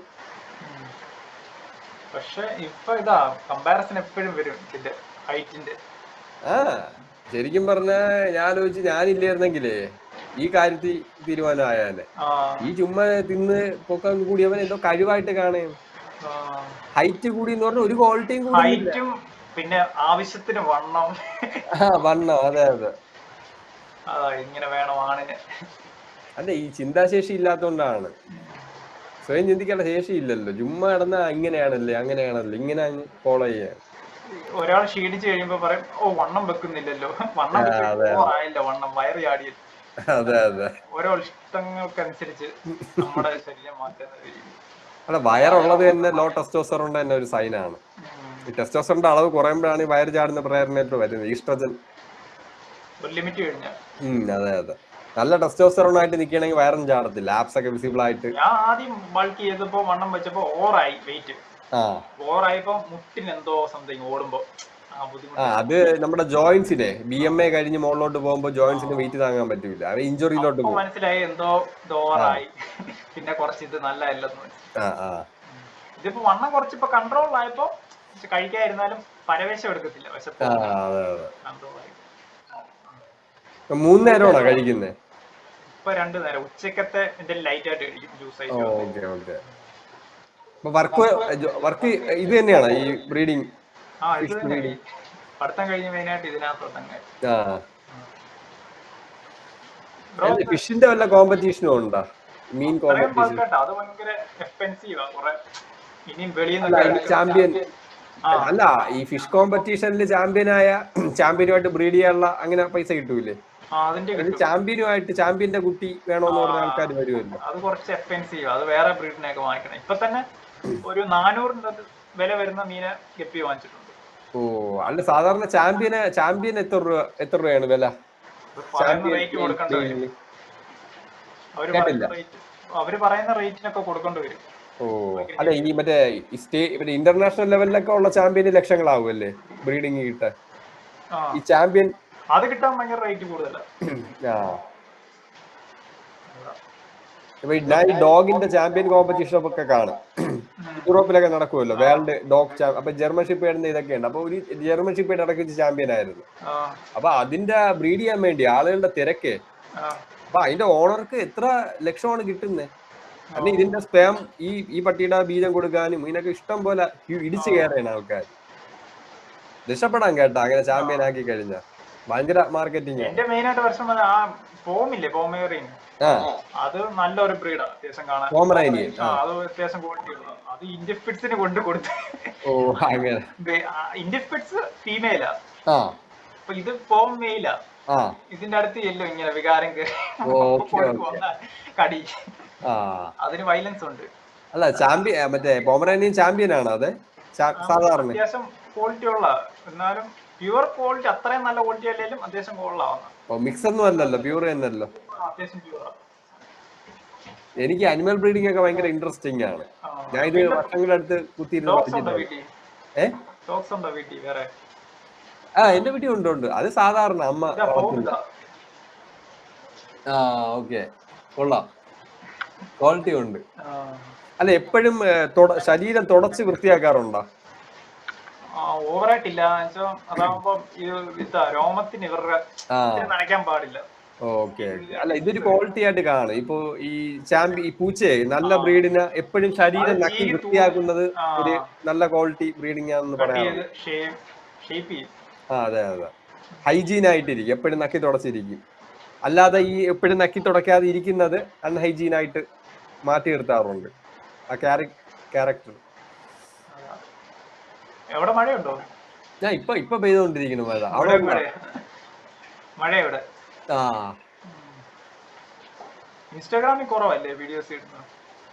പക്ഷെ ഇപ്പൊ ഇതാ കമ്പാരിസൺ എപ്പോഴും വരും ഇതിന്റെ ഹൈറ്റിന്റെ. ശരിക്കും പറഞ്ഞാ ഞാൻ ആലോചിച്ച്, ഞാനില്ലായിരുന്നെങ്കിലേ ഈ കാര്യത്തിൽ തീരുമാനമായാലേ. ഈ ചുമ്മാ തിന്ന് പൊക്കം കൂടിയവൻ എന്തോ കഴിവായിട്ട് കാണും. ഹൈറ്റ് കൂടി എന്ന് പറഞ്ഞാൽ ഒരു ക്വാളിറ്റിയും കൂടി, പിന്നെ ആവശ്യത്തിന് വണ്ണം. വണ്ണം, അതെ അതെ, ഇങ്ങനെ വേണം ആണിന്. അല്ല, ഈ ചിന്താശേഷി ഇല്ലാത്തോണ്ടാണ്. സ്വയം ചിന്തിക്കേണ്ട ശേഷി ഇല്ലല്ലോ. ചുമ്മാ കിടന്ന ഇങ്ങനെയാണല്ലേ അങ്ങനെയാണല്ലോ ഇങ്ങനെ അങ്ങ് ഫോളോ ചെയ്യാൻ. ഒരാൾ ക്ഷീണിച്ചു കഴിയുമ്പോ പറയും, ഓ വണ്ണം വെക്കുന്നില്ലല്ലോ, വണ്ണം ആയില്ല, വണ്ണം വയറ് ചാടിയല്ലോ. അതെ അതെ, ഓരോ ഇഷ്ടങ്ങൾക്കനുസരിച്ച് നമ്മുടെ ശരീരം മാറ്റുന്നത്. അല്ല, വയറുള്ളത് തന്നെ ലോ ടെസ്റ്റോസ്റ്ററോണിന്റെ തന്നെ ഒരു സൈനാണ്. ഈ ടെസ്റ്റോസ്റ്ററോണിന്റെ അളവ് കുറയുമ്പോഴാണ് ഈ വയറ് ചാടുന്ന പ്രേരണയായിട്ട് വരുന്നത്, ഈസ്ട്രജൻ ലിമിറ്റ് കഴിഞ്ഞാൽ. അതെ അതെ, നല്ല ടെസ്റ്റോസ്റ്ററോൺ ആയിട്ട് നിൽക്കുകയാണെങ്കിൽ വയറും ചാടത്തില്ല, ആപ്സ് ഒക്കെ വിസിബിൾ ആയിട്ട്. ഞാൻ ആദ്യം ബൾക്ക് ചെയ്തപ്പോ വണ്ണം വെച്ചപ്പോ ഓവറായി വെയിറ്റ്. ഓവറായപ്പോ മുട്ടിന് എന്തോ സംതിങ് ഓടുമ്പോ അത് നമ്മുടെ ജോയിന്റ്സിനെ BMA കഴിഞ്ഞ് മുകളിലോട്ട് പോകുമ്പോ ജോയിന്റ്സിന് വെയിറ്റ് താങ്ങാൻ പറ്റൂല, അത് ഇഞ്ചുറിയിലോട്ട് പോകും. മനസ്സിലായി എന്തോ ഓവറായി, പിന്നെ കുറച്ച് ഇത് നല്ലതല്ലെന്ന്. ഇതിപ്പോ വണ്ണം കുറച്ചിപ്പോ കൺട്രോളിലായപ്പോ കഴിക്കാതിരുന്നാലും പരവേശം എടുക്കത്തില്ല. പക്ഷെ 3 നേരമാണോ കഴിക്കുന്നത്? ഇപ്പൊ 2 നേരം. ഉച്ചക്കത്തെ എന്തെങ്കിലും ലൈറ്റ് ആയിട്ട് കഴിക്കും, ജ്യൂസ് ആയിട്ട്. വർക്ക് ഇത് തന്നെയാണ്, ഈ ബ്രീഡിങ്. ഇത് തന്നെ പഠിത്തം കഴിഞ്ഞ് മെയിനായിട്ട് ഇതിനകത്ത്. ഫിഷിന്റെ വല്ല കോമ്പറ്റീഷനും ഉണ്ടോ? മീൻ കോമ്പറ്റീഷൻ? അത് ഭയങ്കര എക്സ്പെൻസീവാ. കുറെ ഇനിയും വെളിയിൽ ചാമ്പ്യൻ അല്ല, ഈ ഫിഷ് കോമ്പറ്റീഷനിൽ ചാമ്പ്യനുമായിട്ട് ബ്രീഡ് ചെയ്യാനുള്ള അങ്ങനെ പൈസ കിട്ടൂലേ? ചാമ്പ്യന്റെ കുട്ടി വേണോന്ന് പറഞ്ഞ ആൾക്കാർ വരുമല്ലോ. അത് കുറച്ച് എക്സ്പെൻസീവ്, അത് വേറെ ബ്രീഡിനെയൊക്കെ വാങ്ങിക്കണം. ഇപ്പൊ തന്നെ ഒരു 400 വില വരുന്ന മീനെ ഗപ്പി വാങ്ങിച്ചിട്ടുണ്ട്. അല്ല, സാധാരണ ചാമ്പ്യൻ എത്ര രൂപയാണ് വില? അവര് പറയുന്ന റേറ്റിനൊക്കെ കൊടുക്കേണ്ടി വരും. അല്ല, ഈ മറ്റേ ഇന്റർനാഷണൽ ലെവലിലൊക്കെ ഉള്ള ചാമ്പ്യന് ലക്ഷങ്ങളാവും അല്ലേ ബ്രീഡിങ് കിട്ടാൻ? ഈ ചാമ്പ്യൻ അത് കിട്ടാൻ ഭയങ്കര റേറ്റ് കൂടുതലാണ്. ഞാൻ ഈ ഡോഗിന്റെ ചാമ്പ്യൻ കോമ്പറ്റീഷൻ ഒക്കെ കാണും. യൂറോപ്പിലൊക്കെ നടക്കുമല്ലോ വേൾഡ് ഡോഗ് ചാമ്പ്യൻ. അപ്പൊ ജർമ്മൻ ഷിപ്പേഡിന്റെ ഇതൊക്കെ ഉണ്ട്. അപ്പൊ ഒരു ജർമ്മൻ ഷിപ്പേഡ് ഇടയ്ക്ക് ചാമ്പ്യൻ ആയിരുന്നു. അപ്പൊ അതിന്റെ ബ്രീഡ് ചെയ്യാൻ വേണ്ടി ആളുകളുടെ തിരക്ക്. അപ്പൊ അതിന്റെ ഓണർക്ക് എത്ര ലക്ഷമാണ് കിട്ടുന്നത്? കാരണം ഇതിന്റെ സ്പാം ഈ പട്ടിയുടെ ബീജം കൊടുക്കാനും ഇതിനൊക്കെ ഇഷ്ടം പോലെ ഇടിച്ചു കയറാണ് ആൾക്കാർ. രക്ഷപ്പെടാൻ കേട്ടാ അങ്ങനെ ചാമ്പ്യൻ ആക്കി കഴിഞ്ഞാൽ ഭയങ്കര മാർക്കറ്റിംഗ്. എന്റെ മെയിൻ ആയിട്ട് പ്രശ്നം പോമേറിയൻ, അത് നല്ലൊരു ബ്രീഡാ അത്യാവശ്യം കാണാൻ. അത് അത്യാവശ്യം ക്വാളിറ്റി ഉള്ളത്. അത് ഇന്ത്യ ഫിറ്റ്സിന് കൊണ്ട് കൊടുത്ത്. ഇന്ത്യ ഫിറ്റ്സ് ഫീമെയിലാ, അപ്പൊ ഇത് പോം മെയിലാ. ഇതിന്റെ അടുത്ത് ചെല്ലും ഇങ്ങനെ വികാരം കടി, അതിന് വയലൻസ് ഉണ്ട്. അല്ല, ചാമ്പ്യൻ മറ്റേ പോമറേനിയൻ ചാമ്പ്യൻ ആണോ? അതെ, സാധാരണ അത്യാവശ്യം ക്വാളിറ്റി ഉള്ള, എന്നാലും പ്യുവർ ക്വാളിറ്റി അത്രയും നല്ല ക്വാളിറ്റി അല്ലെങ്കിലും അത്യാവശ്യം കൂടുതലാവുന്ന. മിക്സ് ഒന്നും അല്ലല്ലോ, പ്യൂർ തന്നെയല്ലോ. അത്യാവശ്യം പ്യൂർ. എനിക്ക് അനിമൽ ബ്രീഡിംഗ് ഒക്കെ ഭയങ്കര ഇൻട്രസ്റ്റിംഗ് ആണ്. ഞാൻ ഇത് വർഷങ്ങളടുത്ത് കുത്തിയിരുന്ന് പഠിച്ചിട്ടുണ്ട്. എന്റെ വീട്ടിൽ ഉണ്ട്. അത് സാധാരണ അമ്മ വളർത്തുന്ന. ഓക്കെ, കൊള്ളാം, ക്വാളിറ്റി ഉണ്ട്. അല്ല, എപ്പോഴും ശരീരം തുടച്ച് വൃത്തിയാക്കാറുണ്ടോ? ഓവറായിട്ടില്ല. അതാവുമ്പോ രോമത്തിന് ഇവരുടെ നനയ്ക്കാൻ പാടില്ല. ഓക്കെ. അല്ല, ഇതൊരു ക്വാളിറ്റി ആയിട്ട് കാണും. ഇപ്പൊ ഈ ഈ പൂച്ചയെ നല്ല ബ്രീഡിന് എപ്പോഴും ശരീരം നക്കി വൃത്തിയാക്കുന്നത് ഒരു നല്ല ക്വാളിറ്റി ബ്രീഡിംഗ് ആണെന്ന് പറയാറുണ്ട്. അതെ. ഹൈജീൻ ആയിട്ടിരിക്കും, എപ്പോഴും നക്കി തുടച്ചിരിക്കും. അല്ലാതെ ഈ എപ്പോഴും നക്കി തുടക്കാതെ ഇരിക്കുന്നത് അൺഹൈജീൻ ആയിട്ട് മാറ്റി നിർത്താറുണ്ട് ആ ക്യാരക്ടർ. എവിടെ മഴയുണ്ടോ? ഞാൻ ഇപ്പൊ പെയ്തുകൊണ്ടിരിക്കുന്നു മഴ. അവിടെ മഴ എവിടെ? ഇൻസ്റ്റാഗ്രാമിൽ കുറവല്ലേ വീഡിയോസ് ഇടുന്നത്?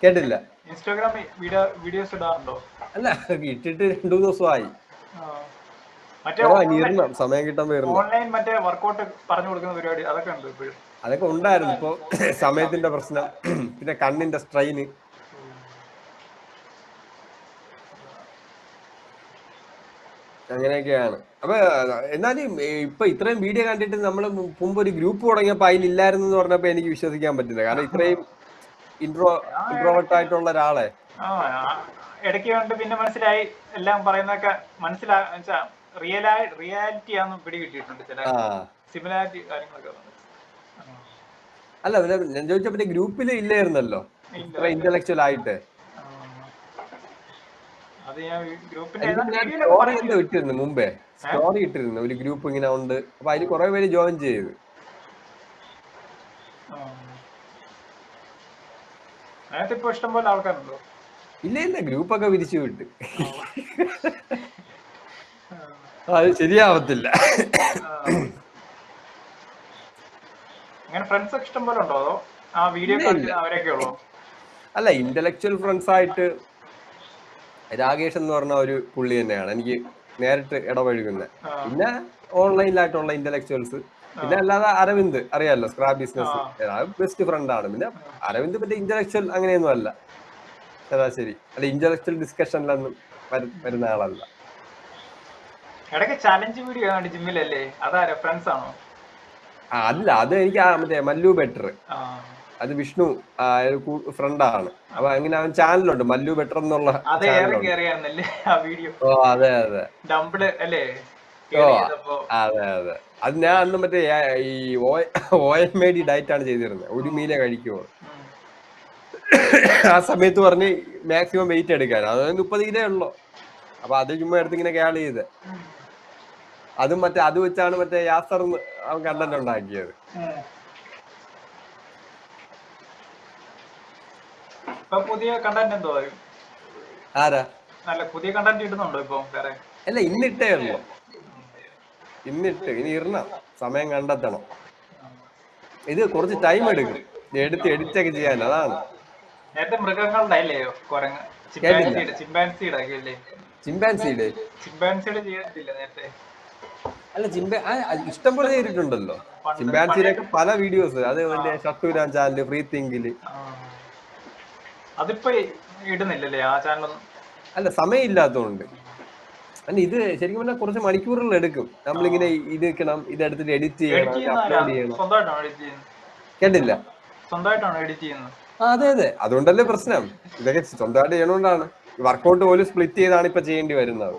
കേട്ടില്ല. ഇൻസ്റ്റാഗ്രാമിൽ വീഡിയോസ് ഇടാറുണ്ടോ? അല്ല, ഇട്ടിട്ട് 2 ദിവസമായി. സമയം കിട്ടുമ്പോ ഓൺലൈൻ മറ്റേ വർക്കൗട്ട് പറഞ്ഞു കൊടുക്കുന്ന പരിപാടി അതൊക്കെ ഉണ്ട് ഇപ്പോഴും? അതൊക്കെ ഉണ്ടായിരുന്നു. ഇപ്പൊ സമയത്തിന്റെ പ്രശ്നം, പിന്നെ കണ്ണിന്റെ സ്ട്രെയിന്, അങ്ങനെയൊക്കെയാണ്. അപ്പൊ എന്നാലും ഇപ്പൊ ഇത്രയും വീഡിയോ കണ്ടിട്ട് നമ്മള് മുമ്പ് ഒരു ഗ്രൂപ്പ് തുടങ്ങിയപ്പോ അതിലില്ലായിരുന്നു എന്ന് പറഞ്ഞപ്പോ എനിക്ക് വിശ്വസിക്കാൻ പറ്റില്ല. കാരണം ഇത്രയും ഇൻട്രോവേർട്ട് ആയിട്ടുള്ള ഒരാളെ ഇടയ്ക്ക് കണ്ട് പിന്നെ മനസ്സിലായി, എല്ലാം പറയുന്നതൊക്കെ റിയാലിറ്റി ആണെന്ന് പിടികിട്ടിയിട്ടുണ്ട്. ചില സിമിലാരിറ്റി കാര്യങ്ങളൊക്കെ. അല്ല, ഞാൻ ചോദിച്ചപ്പോ ഗ്രൂപ്പില് ഇല്ലായിരുന്നല്ലോ ഇത്ര ഇന്റലക്ച്വൽ ആയിട്ട്. സ്റ്റോറി എന്തോ ഇട്ടിരുന്നു മുമ്പേ, സ്റ്റോറി ഇട്ടിരുന്നു ഒരു ഗ്രൂപ്പ് ഇങ്ങനെ ഉണ്ട്. അപ്പൊ അതിൽ കുറെ പേര് ജോയിൻ ചെയ്ത്. ഇഷ്ടംപോലെ ആൾക്കാരുണ്ടോ? ഇല്ല, ഗ്രൂപ്പൊക്കെ വിരിച്ചു വിട്ട്. അത് ശരിയാവത്തില്ല. അല്ല, ഇന്റലക്ച്വൽ ഫ്രണ്ട്സ് ആയിട്ട് രാകേഷ് എന്ന് പറഞ്ഞ ഒരു പുള്ളി തന്നെയാണ് എനിക്ക് നേരിട്ട് ഇടപഴകുന്നത്. പിന്നെ ഓൺലൈനിലായിട്ടുള്ള ഇന്റലക്ച്വൽസ്, പിന്നെ അല്ലാതെ അരവിന്ദ് അറിയാലോ, സ്ക്രാപ്പ് ബിസിനസ്, ബെസ്റ്റ് ഫ്രണ്ട് ആണ്. പിന്നെ അരവിന്ദ് മറ്റേ ഇന്റലക്ച്വൽ അങ്ങനെയൊന്നും അല്ല, ശരി. അല്ല, ഇന്റലക്ച്വൽ ഡിസ്കഷനിലൊന്നും വരുന്ന ആളല്ല. അല്ല, അത് എനിക്ക് മറ്റേ മല്ലു ബെറ്റർ, അത് വിഷ്ണു ഫ്രണ്ടാണ്. അപ്പൊ അങ്ങനെ അവൻ ചാനലുണ്ട്, മല്ലു ബെറ്റർ എന്നുള്ള ചാനലുണ്ട്. അതെ. അത് ഞാൻ അന്ന് മറ്റേ ഈ OMAD ഡയറ്റ് ആണ് ചെയ്തിരുന്നത്. 1 മീലെ കഴിക്കുമോ ആ സമയത്ത് പറഞ്ഞ് മാക്സിമം വെയിറ്റ് എടുക്കാൻ. അത് 30 കിലോ ഉള്ളു. അപ്പൊ അത് ചുമ്മാ എടുത്ത് ഇങ്ങനെ ക്യാൾ ചെയ്ത്, അതും അത് വെച്ചാണ് മറ്റേ യാസർ അവൻ കണ്ടന്റ് ഉണ്ടാക്കിയത്. പുതിയ കണ്ടന്റ് എന്തോ ആരാ? പുതിയ കണ്ടന്റ് ഇടുന്നുണ്ടോ ഇപ്പൊ? അല്ല, ഇന്നിട്ടേ ഉള്ളു. ഇനി ഇടണം, സമയം കണ്ടെത്തണം. ഇത് കുറച്ച് ടൈം എടുക്കും എഡിറ്റ് ഒക്കെ ചെയ്യാൻ. അതാണ്. നേരത്തെ മൃഗങ്ങളുടെ ചിമ്പാൻസിയുടെ ചെയ്തിട്ടില്ല നേരത്തെ? അല്ല, ഇഷ്ടം പോലെ ചെയ്തിട്ടുണ്ടല്ലോ ചിമ്പാൻസിയുടെ പല വീഡിയോസ്. അത് ഷട്ടൂരാൻ ചാനല്, ഫ്രീ തിങ്കില്. അതിപ്പോ ഇടുന്നില്ലല്ലേ ആ ചാനലൊന്നും? അല്ല, സമയം ഇല്ലാത്തതുകൊണ്ട്. അല്ല, ഇത് ശരിക്കും പറഞ്ഞാൽ കുറച്ച് മണിക്കൂറുകൾ എടുക്കും. നമ്മളിങ്ങനെ ഇത് വെക്കണം, ഇതെടുത്തിട്ട് എഡിറ്റ് ചെയ്യണം, അപ്ലോഡ് ചെയ്യണം. കേട്ടില്ല. സ്വന്തമായിട്ടാണോ എഡിറ്റ് ചെയ്യുന്നത്? അതെ. അതുകൊണ്ടല്ലേ പ്രശ്നം. ഇതൊക്കെ സ്വന്തമായിട്ട് ചെയ്യണോണ്ടാണ്. വർക്കൗട്ട് പോലും സ്പ്ലിറ്റ് ചെയ്താണ് ഇപ്പൊ ചെയ്യേണ്ടി വരുന്നത്.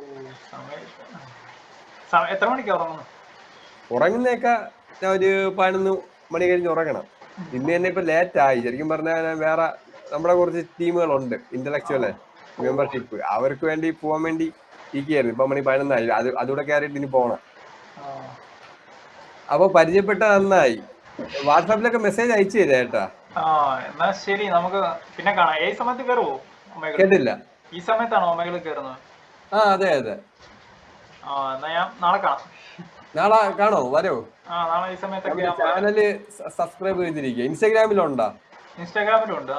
എത്ര മണിക്കാ ഉറങ്ങുന്നത്? ഉറങ്ങുന്നേക്കാ ഞാൻ ഒരു 11 മണി കഴിഞ്ഞ് ഉറങ്ങണം. ഇന്ന് തന്നെ ഇപ്പൊ ലേറ്റ് ആയി. ശരിക്കും പറഞ്ഞാൽ വേറെ നമ്മുടെ കുറച്ച് ടീമുകളുണ്ട്, ഇന്റലക്ച്വൽ മെമ്പർഷിപ്പ്, അവർക്ക് വേണ്ടി പോകാൻ വേണ്ടി ഇരിക്കുകയായിരുന്നു. ഇപ്പൊ 11 ആയി. അതുകൂടെ കയറിയിട്ട് ഇനി പോണം. അപ്പൊ പരിചയപ്പെട്ട നന്നായി. വാട്സാപ്പിലൊക്കെ മെസ്സേജ് അയച്ചു തരാ ചേട്ടാ. എന്നാ ശരി, നമുക്ക് പിന്നെ കാണാം. ഈ സമയത്ത് കയറുവോ? കേട്ടില്ല. ഈ സമയത്താണോ ഒമേഗിൾ കയറുന്നത്? അതെ. എന്നാ ഞാൻ നാളെ കാണാം. നാളെ കാണോ? വരോ? നാളെ ഈ സമയത്തൊക്കെ. ചാനല് സബ്സ്ക്രൈബ് ചെയ്തിരിക്കുക. ഇൻസ്റ്റാഗ്രാമിലുണ്ടോ? ഇൻസ്റ്റാഗ്രാമിലുണ്ട്.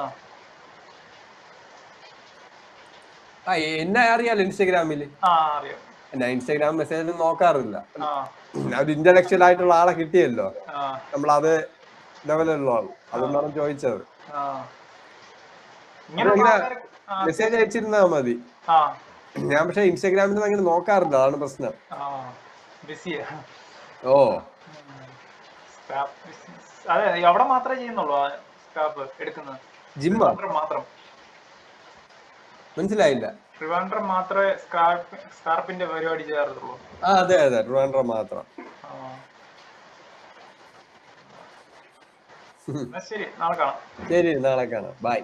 എന്നെ അറിയാലോ ഇൻസ്റ്റാഗ്രാമില്. അറിയാം. ഞാൻ ഇൻസ്റ്റാഗ്രാം മെസ്സേജ് നോക്കാറില്ല. ഒരു ഇന്റലക്ച്വൽ ആയിട്ടുള്ള ആളെ കിട്ടിയല്ലോ, നമ്മളത് ലെവലുള്ള ആൾ, അതുകൊണ്ടാണ് ചോദിച്ചത്. ഇങ്ങനെയുള്ള ആൾക്കാര് മെസ്സേജ് അയച്ചിരുന്നാ മതി. ആ ഞാൻ പക്ഷെ ഇൻസ്റ്റാഗ്രാമിൽ അങ്ങനെ നോക്കാറില്ല, അതാണ് പ്രശ്നം. ബിസിയാ. ഓ സ്ക്രാപ്പ് ബിസിനസ് അതെ, അവിടെ മാത്രമേ ചെയ്യുന്നുള്ളൂ സ്ക്രാപ്പ് എടുക്കുന്നത്? ജിമ്മ മാത്രം. മനസ്സിലായില്ല. ട്രിവാൻഡ്രം മാത്രമേ സ്കാർപ്പിന്റെ പരിപാടി ചെയ്യാറുള്ളൂ. അതെ അതെ, ട്രിവാൻഡ്രം മാത്രം. ശരി, നാളെ കാണാം. ശരി, നാളെ കാണാം. ബൈ.